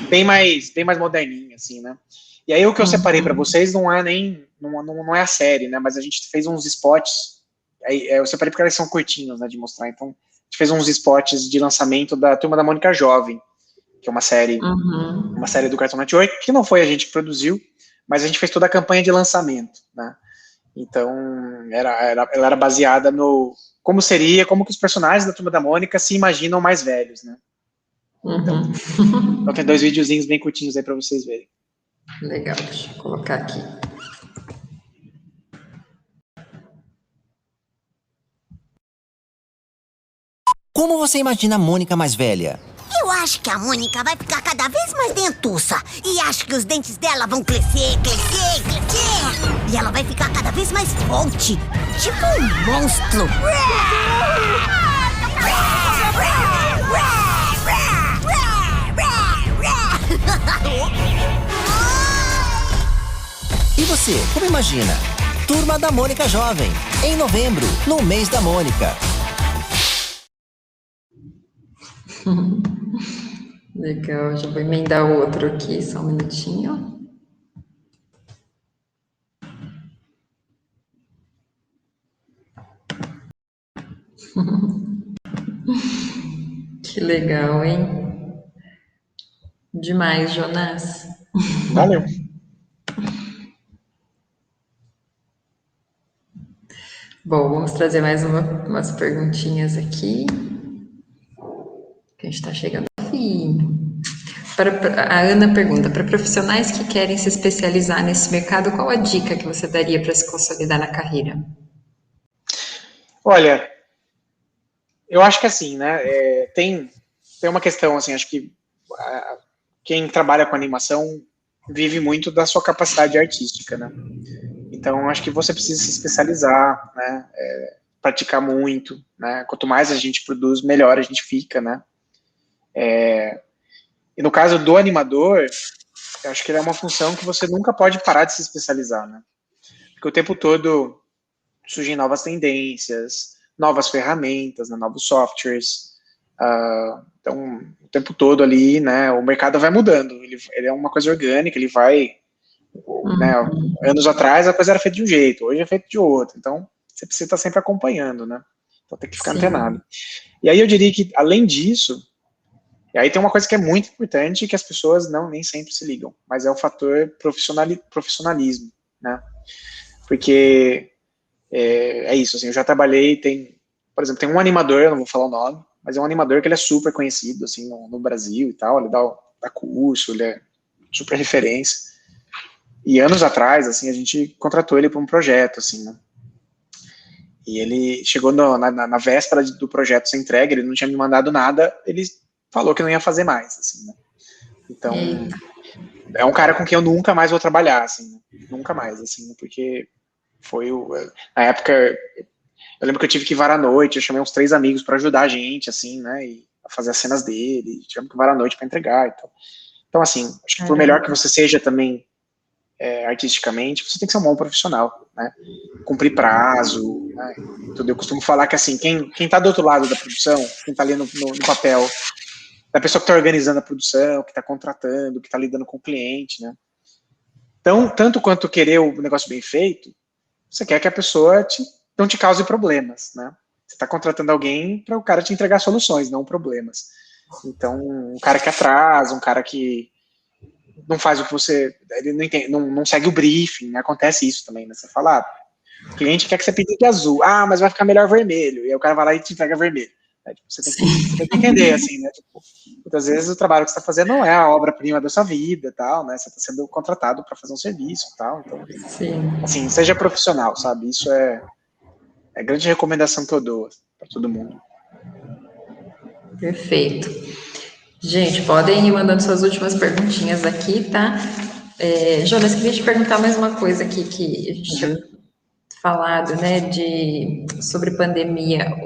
bem mais moderninha, assim, né? E aí o que eu separei para vocês não é a série, né? Mas a gente fez uns spots. Aí, eu separei porque eles são curtinhos, né, de mostrar. Então a gente fez uns spots de lançamento da Turma da Mônica Jovem, que é uma série do Cartoon Network, que não foi a gente que produziu, mas a gente fez toda a campanha de lançamento, né? Então ela era baseada no como que os personagens da Turma da Mônica se imaginam mais velhos, né? Então tem 2 videozinhos bem curtinhos aí para vocês verem. Legal, deixa eu colocar aqui. Como você imagina a Mônica mais velha? Eu acho que a Mônica vai ficar cada vez mais dentuça. E acho que os dentes dela vão crescer. E ela vai ficar cada vez mais forte. Tipo um monstro. E você, como imagina? Turma da Mônica Jovem, em novembro, no mês da Mônica. Legal, já vou emendar o outro aqui, só um minutinho. Que legal, hein? Demais, Jonas. Valeu. Bom, vamos trazer mais umas perguntinhas aqui. Que a gente está chegando ao fim. A Ana pergunta, para profissionais que querem se especializar nesse mercado, qual a dica que você daria para se consolidar na carreira? Olha, eu acho que assim, né, tem uma questão, assim, acho que quem trabalha com animação vive muito da sua capacidade artística, né? Então, acho que você precisa se especializar, né, praticar muito, né? Quanto mais a gente produz, melhor a gente fica, né? E no caso do animador, eu acho que ele é uma função que você nunca pode parar de se especializar, né? Porque o tempo todo surgem novas tendências, novas ferramentas, né, novos softwares. Então, o tempo todo ali, né, o mercado vai mudando. Ele é uma coisa orgânica, ele vai... Né, anos atrás a coisa era feita de um jeito, hoje é feita de outro. Então, você precisa estar sempre acompanhando, né? Então, tem que ficar antenado. E aí eu diria que, além disso, e aí tem uma coisa que é muito importante que as pessoas nem sempre se ligam, mas é o fator profissionalismo, né? Porque é isso, assim, eu já trabalhei, por exemplo, tem um animador, eu não vou falar o nome, mas é um animador que ele é super conhecido, assim, no Brasil e tal, ele dá curso, ele é super referência. E anos atrás, assim, a gente contratou ele para um projeto, assim, né? E ele chegou na véspera do projeto ser entregue, ele não tinha me mandado nada, ele falou que não ia fazer mais, assim, né? Então, é um cara com quem eu nunca mais vou trabalhar, assim, né? Nunca mais, assim, porque na época, eu lembro que eu tive que ir varar à noite, eu chamei uns 3 amigos para ajudar a gente, assim, né, e a fazer as cenas dele, tivemos que varar à noite para entregar e tal. Então, assim, acho que por melhor que você seja também artisticamente, você tem que ser um bom profissional, né, cumprir prazo, né, tudo. Eu costumo falar que, assim, quem tá do outro lado da produção, quem tá ali no papel da pessoa que tá organizando a produção, que tá contratando, que tá lidando com o cliente, né, então, tanto quanto querer o negócio bem feito, você quer que a pessoa não te cause problemas, né? Você está contratando alguém para o cara te entregar soluções, não problemas. Então, um cara que atrasa, um cara que não faz o que você... Ele não, entende, não segue o briefing, né? Acontece isso também, né? Você fala, o cliente quer que você pinta de azul. Mas vai ficar melhor vermelho. E aí o cara vai lá e te entrega vermelho. Tipo, você tem que entender, assim, né? Tipo, muitas vezes o trabalho que você está fazendo não é a obra-prima da sua vida, tal, né? Você está sendo contratado para fazer um serviço, tal. Então, assim, seja profissional, sabe? Isso é a grande recomendação que eu dou para todo mundo. Perfeito. Gente, podem ir mandando suas últimas perguntinhas aqui, tá? Jonas, queria te perguntar mais uma coisa aqui que a gente tinha falado, né, sobre pandemia.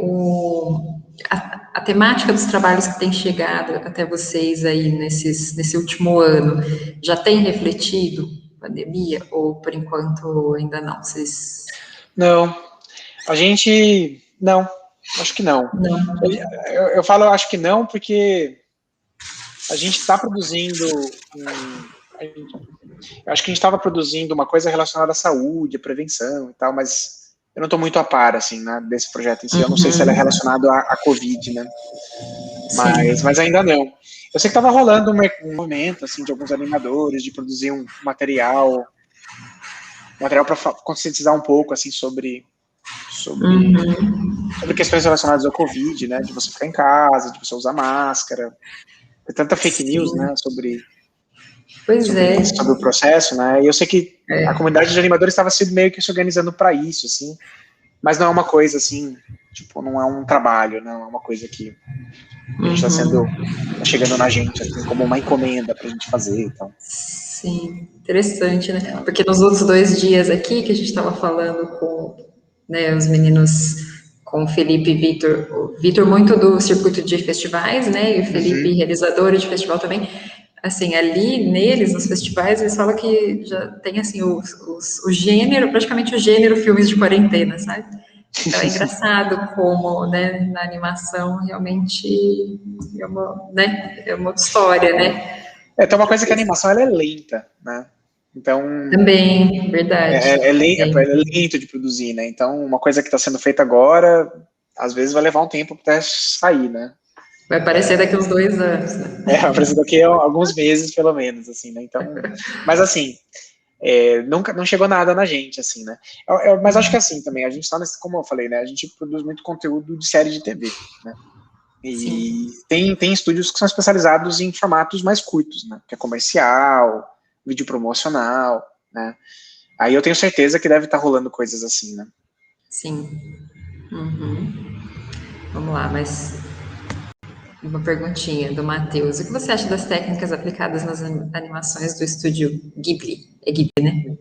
A temática dos trabalhos que tem chegado até vocês aí nesse último ano, já tem refletido pandemia ou por enquanto ainda não? Não, a gente não, acho que não. Eu falo acho que não porque a gente está produzindo eu acho que a gente estava produzindo uma coisa relacionada à saúde, à prevenção e tal, mas eu não estou muito a par, assim, né, desse projeto em si. Eu não sei se ele é relacionado à Covid, né? Mas ainda não. Eu sei que estava rolando um movimento, assim, de alguns animadores, de produzir um material para conscientizar um pouco, assim, sobre questões relacionadas ao Covid, né, de você ficar em casa, de você usar máscara. Tem tanta fake news, né, sobre o processo, né, e eu sei que a comunidade de animadores estava meio que se organizando para isso, assim, mas não é uma coisa, assim, tipo, não é um trabalho, não é uma coisa que a gente tá chegando na gente, assim, como uma encomenda pra gente fazer, então. Sim, interessante, né, porque nos outros 2 dias aqui, que a gente estava falando com, né, os meninos, com o Felipe e o Vitor muito do circuito de festivais, né, e o Felipe realizador de festival também, assim, ali neles, nos festivais, eles falam que já tem, assim, o gênero, praticamente o gênero filmes de quarentena, sabe? Então é engraçado como, né, na animação realmente é uma outra história, né? Tem uma coisa que a animação ela é lenta, né? Então... Também, verdade. É lento de produzir, né? Então, uma coisa que está sendo feita agora, às vezes vai levar um tempo até sair, né? Vai aparecer daqui uns 2 anos, né? Vai aparecer daqui a alguns meses, pelo menos, assim, né? Então, mas assim, não chegou nada na gente, assim, né? Mas acho que assim também, a gente tá como eu falei, né? A gente produz muito conteúdo de série de TV, né? E tem estúdios que são especializados em formatos mais curtos, né? Que é comercial, vídeo promocional, né? Aí eu tenho certeza que deve estar rolando coisas assim, né? Sim. Vamos lá, mas uma perguntinha do Matheus. O que você acha das técnicas aplicadas nas animações do estúdio Ghibli? É Ghibli, né?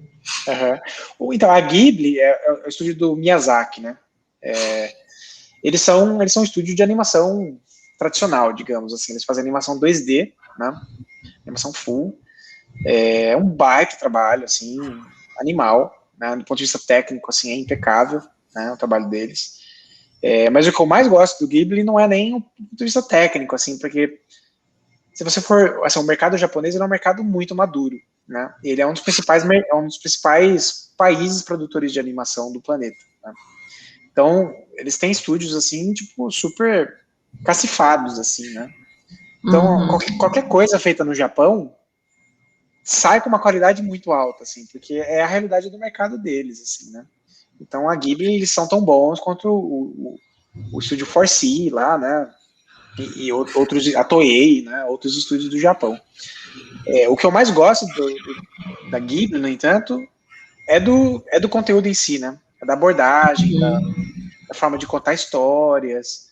Então, a Ghibli é o estúdio do Miyazaki, né? Eles são um estúdio de animação tradicional, digamos assim. Eles fazem animação 2D, né? Animação full. É um baita trabalho, assim, animal, né? Do ponto de vista técnico, assim, é impecável, né? O trabalho deles. Mas o que eu mais gosto do Ghibli não é nem o ponto de vista técnico, assim, porque se você for, assim, o mercado japonês é um mercado muito maduro, né? Ele é um dos principais países produtores de animação do planeta, né? Então, eles têm estúdios, assim, tipo, super cacifados, assim, né? Então, qualquer coisa feita no Japão sai com uma qualidade muito alta, assim, porque é a realidade do mercado deles, assim, né? Então a Ghibli, eles são tão bons quanto o estúdio 4C lá, né? E outros, a Toei, né? Outros estúdios do Japão. O que eu mais gosto da Ghibli, no entanto, é do conteúdo em si, né? É da abordagem, da forma de contar histórias.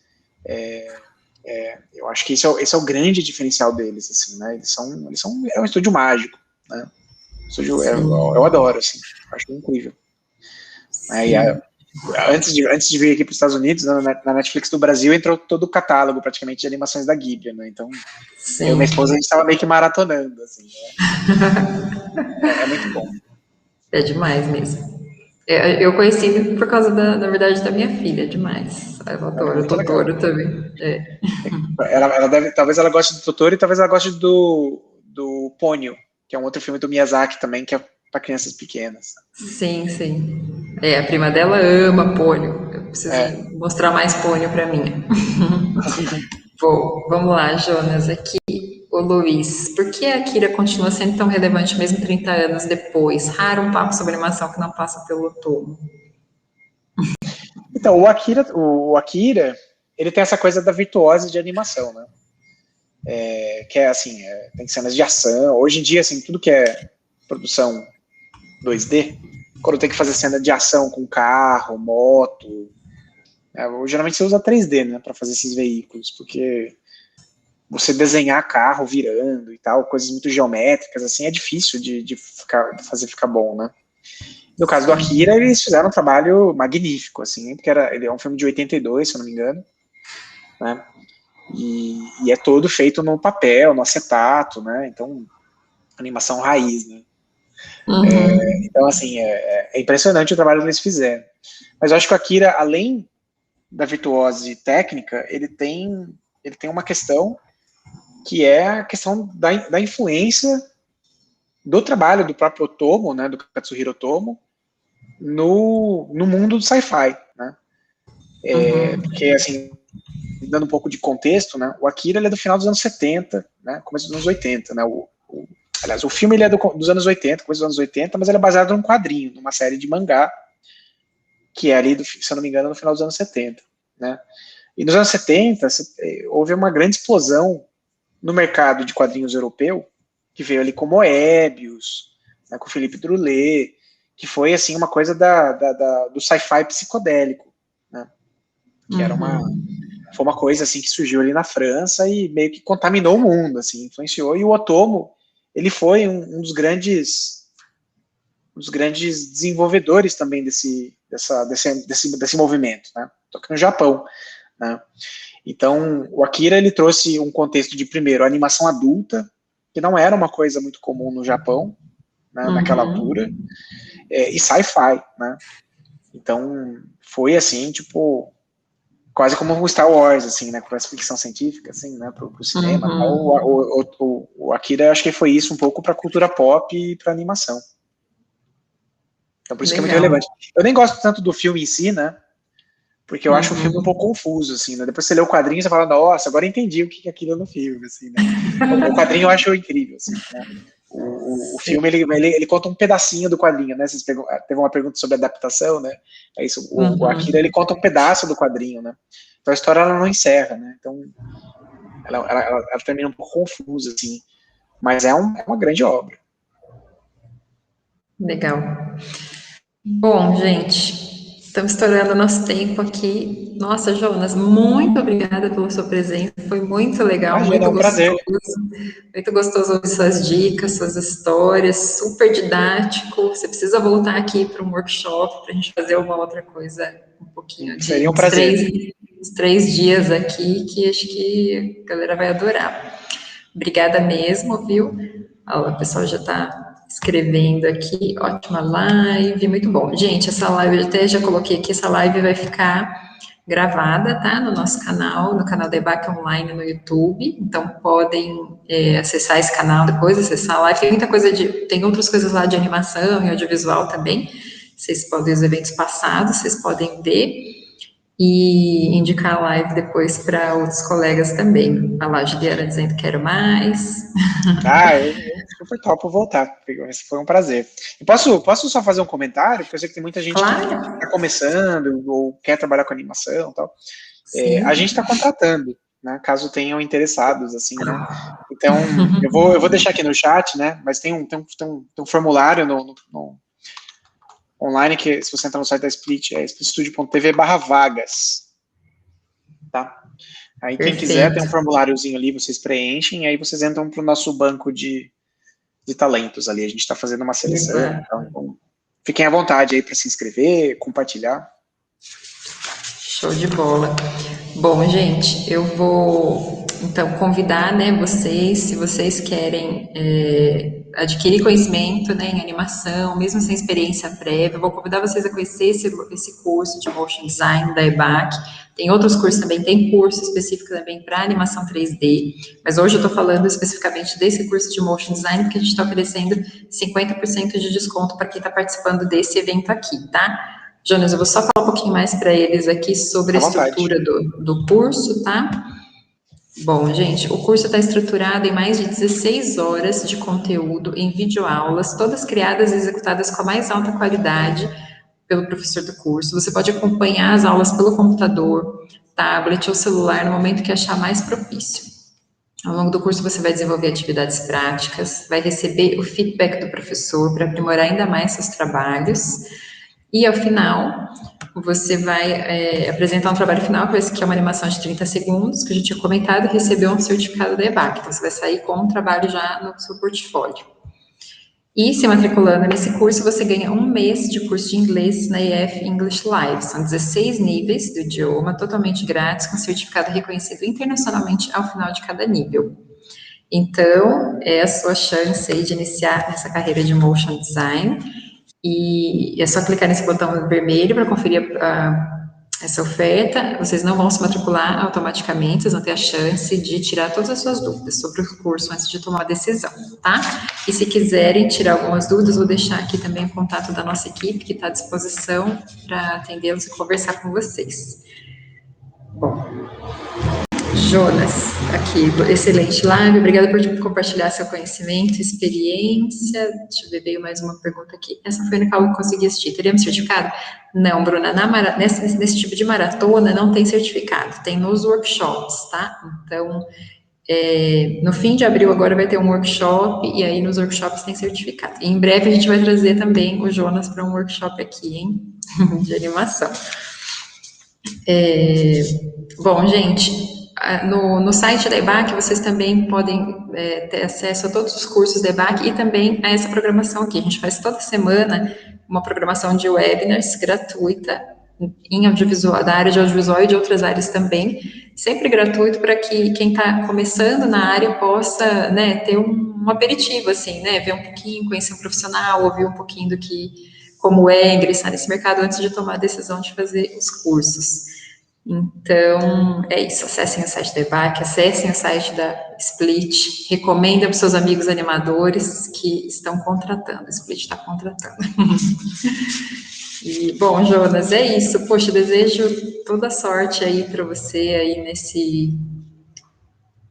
Eu acho que esse é o grande diferencial deles, assim, né? É um estúdio mágico, né? Eu adoro, assim, acho incrível. Aí, antes de vir aqui para os Estados Unidos, na Netflix do Brasil, entrou todo o catálogo, praticamente, de animações da Ghibli, né? Então, eu e minha esposa, a gente estava meio que maratonando, assim, né? É muito bom. É demais mesmo. Eu conheci por causa, na verdade, da minha filha, demais. Eu adoro o Totoro também. Talvez ela goste do Totoro e talvez ela goste do Ponyo, que é um outro filme do Miyazaki também, que é para crianças pequenas. Sim. A prima dela ama Ponyo. Eu preciso mostrar mais Ponyo para mim. Bom, vamos lá, Jonas, aqui. Ô Luiz, por que a Akira continua sendo tão relevante mesmo 30 anos depois? Raro um papo sobre animação que não passa pelo Otomo. Então, o Akira, ele tem essa coisa da virtuose de animação, né? Que é assim, tem cenas de ação. Hoje em dia, assim, tudo que é produção 2D, quando tem que fazer cena de ação com carro, moto, geralmente você usa 3D, né, para fazer esses veículos, porque você desenhar carro virando e tal, coisas muito geométricas, assim, é difícil de fazer ficar bom, né? No caso do Akira, eles fizeram um trabalho magnífico, assim, porque ele é um filme de 82, se eu não me engano, né? E é todo feito no papel, no acetato, né? Então, animação raiz, né? Então, assim, é impressionante o trabalho que eles fizeram. Mas eu acho que o Akira, além da virtuose técnica, ele tem uma questão que é a questão da influência do trabalho do próprio Otomo, né, do Katsuhiro Otomo, no mundo do sci-fi, né? Porque, assim, dando um pouco de contexto, né, o Akira ele é do final dos anos 70, né, começo dos anos 80, né, aliás, o filme ele é dos anos 80, começo dos anos 80, mas ele é baseado num quadrinho, numa série de mangá, que é ali, se eu não me engano, no final dos anos 70, né? E nos anos 70, houve uma grande explosão no mercado de quadrinhos europeu, que veio ali com Moebius, né, com Philippe Druillet, que foi, assim, uma coisa do sci-fi psicodélico, né? Que foi uma coisa, assim, que surgiu ali na França e meio que contaminou o mundo, assim, influenciou, e o Otomo, ele foi um dos grandes desenvolvedores também desse movimento, né? Só que no Japão, né? Então, o Akira, ele trouxe um contexto de, primeiro, animação adulta, que não era uma coisa muito comum no Japão, né, naquela altura, e sci-fi, né? Então, foi assim, tipo, quase como um Star Wars, assim, né, com essa ficção científica, assim, né, pro cinema. O Akira, acho que foi isso um pouco pra cultura pop e pra animação. Então, por isso que é muito relevante. Eu nem gosto tanto do filme em si, né, porque eu acho o filme um pouco confuso, assim, né? Depois você lê o quadrinho e você fala, nossa, agora eu entendi o que é aquilo no filme, assim, né? O quadrinho eu acho incrível, assim, né? O filme, ele conta um pedacinho do quadrinho, né? Vocês teve uma pergunta sobre adaptação, né? É isso, o Akira, ele conta um pedaço do quadrinho, né? Então a história, ela não encerra, né? Então, ela termina um pouco confusa, assim, mas é uma grande obra. Legal. Bom, gente, estamos estourando nosso tempo aqui. Nossa, Jonas, muito obrigada pela sua presença. Foi muito legal, muito gostoso. Prazer. Muito gostoso ouvir suas dicas, suas histórias, super didático. Você precisa voltar aqui para um workshop para a gente fazer alguma outra coisa um pouquinho. Seria um prazer. Os 3 dias aqui, que acho que a galera vai adorar. Obrigada mesmo, viu? O pessoal já está escrevendo aqui, ótima live, muito bom. Gente, essa live, eu até já coloquei aqui, essa live vai ficar gravada, tá? No nosso canal, no canal da EBAC Online no YouTube, então podem acessar esse canal depois, acessar a live, tem muita coisa tem outras coisas lá de animação e audiovisual também, vocês podem ver os eventos passados, vocês podem ver, e indicar a live depois para outros colegas também. Olha lá, a Juliana dizendo que quero mais. super topo voltar. Foi um prazer. E posso só fazer um comentário? Porque eu sei que tem muita gente Claro. que está começando ou quer trabalhar com animação e tal. A gente está contratando, né? Caso tenham interessados, assim, né? Então, eu vou deixar aqui no chat, né? Mas tem um formulário no online que, se você entrar no site da Split, é splitstudio.tv/vagas. Tá? Aí quem quiser, tem um formuláriozinho ali, vocês preenchem, e aí vocês entram para o nosso banco de talentos ali. A gente está fazendo uma seleção. Então, fiquem à vontade aí para se inscrever, compartilhar. Show de bola. Bom, gente, eu vou, então, convidar, né, vocês, se vocês querem adquirir conhecimento, né, em animação, mesmo sem experiência prévia, eu vou convidar vocês a conhecer esse curso de Motion Design da EBAC. Tem outros cursos também, tem curso específico também para animação 3D, mas hoje eu estou falando especificamente desse curso de Motion Design, porque a gente está oferecendo 50% de desconto para quem está participando desse evento aqui, tá? Jonas, eu vou só falar um pouquinho mais para eles aqui sobre a estrutura do curso, tá? Bom, gente, o curso está estruturado em mais de 16 horas de conteúdo em videoaulas, todas criadas e executadas com a mais alta qualidade pelo professor do curso. Você pode acompanhar as aulas pelo computador, tablet ou celular no momento que achar mais propício. Ao longo do curso você vai desenvolver atividades práticas, vai receber o feedback do professor para aprimorar ainda mais seus trabalhos. E, ao final, você vai apresentar um trabalho final, que é uma animação de 30 segundos, que a gente tinha comentado, e receber um certificado da EBAC. Então, você vai sair com um trabalho já no seu portfólio. E, se matriculando nesse curso, você ganha 1 mês de curso de inglês na EF English Live. São 16 níveis do idioma, totalmente grátis, com certificado reconhecido internacionalmente ao final de cada nível. Então, é a sua chance aí de iniciar nessa carreira de Motion Design. E é só clicar nesse botão vermelho para conferir essa oferta. Vocês não vão se matricular automaticamente, vocês vão ter a chance de tirar todas as suas dúvidas sobre o curso antes de tomar a decisão, tá? E se quiserem tirar algumas dúvidas, vou deixar aqui também o contato da nossa equipe, que está à disposição para atendê-los e conversar com vocês. Bom, Jonas, aqui, excelente live, obrigada por compartilhar seu conhecimento, experiência. Deixa eu ver, veio mais uma pergunta aqui. Essa foi a única aula que eu consegui assistir. Teríamos certificado? Não, Bruna, nesse tipo de maratona não tem certificado, tem nos workshops, tá? Então, no fim de abril agora vai ter um workshop, e aí nos workshops tem certificado. E em breve a gente vai trazer também o Jonas para um workshop aqui, hein, de animação. Bom, gente, no site da EBAC, vocês também podem ter acesso a todos os cursos da EBAC e também a essa programação aqui. A gente faz toda semana uma programação de webinars gratuita em audiovisual, da área de audiovisual e de outras áreas também, sempre gratuito para que quem está começando na área possa, né, ter um aperitivo, assim, né, ver um pouquinho, conhecer um profissional, ouvir um pouquinho do que, como é ingressar nesse mercado antes de tomar a decisão de fazer os cursos. Então, é isso, acessem o site da EBAC, acessem o site da Split, recomendem para os seus amigos animadores que estão contratando, a Split está contratando. E, bom, Jonas, é isso, poxa, desejo toda sorte aí para você aí nesse,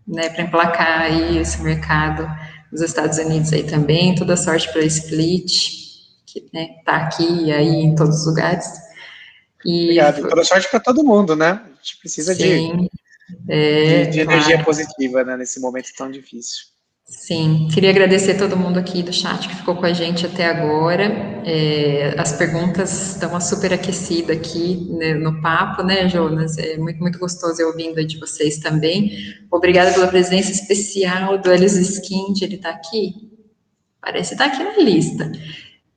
né, para emplacar aí esse mercado nos Estados Unidos aí também, toda sorte para a Split, que, né, tá aqui e aí em todos os lugares. Obrigado. Toda sorte para todo mundo, né? A gente precisa de energia positiva, né, nesse momento tão difícil. Sim, queria agradecer a todo mundo aqui do chat que ficou com a gente até agora. As perguntas estão super aquecidas aqui, né, no papo, né, Jonas? É muito, muito gostoso eu ouvindo de vocês também. Obrigada pela presença especial do Helios Skind, ele está aqui? Parece estar aqui na lista.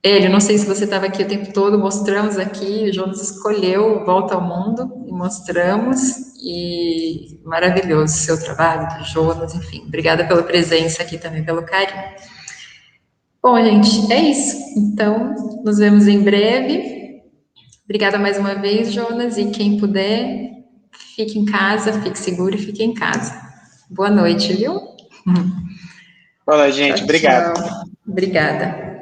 Hélio, não sei se você estava aqui o tempo todo, mostramos aqui, o Jonas escolheu Volta ao Mundo, e mostramos, e maravilhoso o seu trabalho, do Jonas, enfim, obrigada pela presença aqui também, pelo carinho. Bom, gente, é isso, então, nos vemos em breve, obrigada mais uma vez, Jonas, e quem puder, fique em casa, fique seguro e fique em casa. Boa noite, viu? Boa noite, gente, Tchau, obrigado. tchau. Obrigada.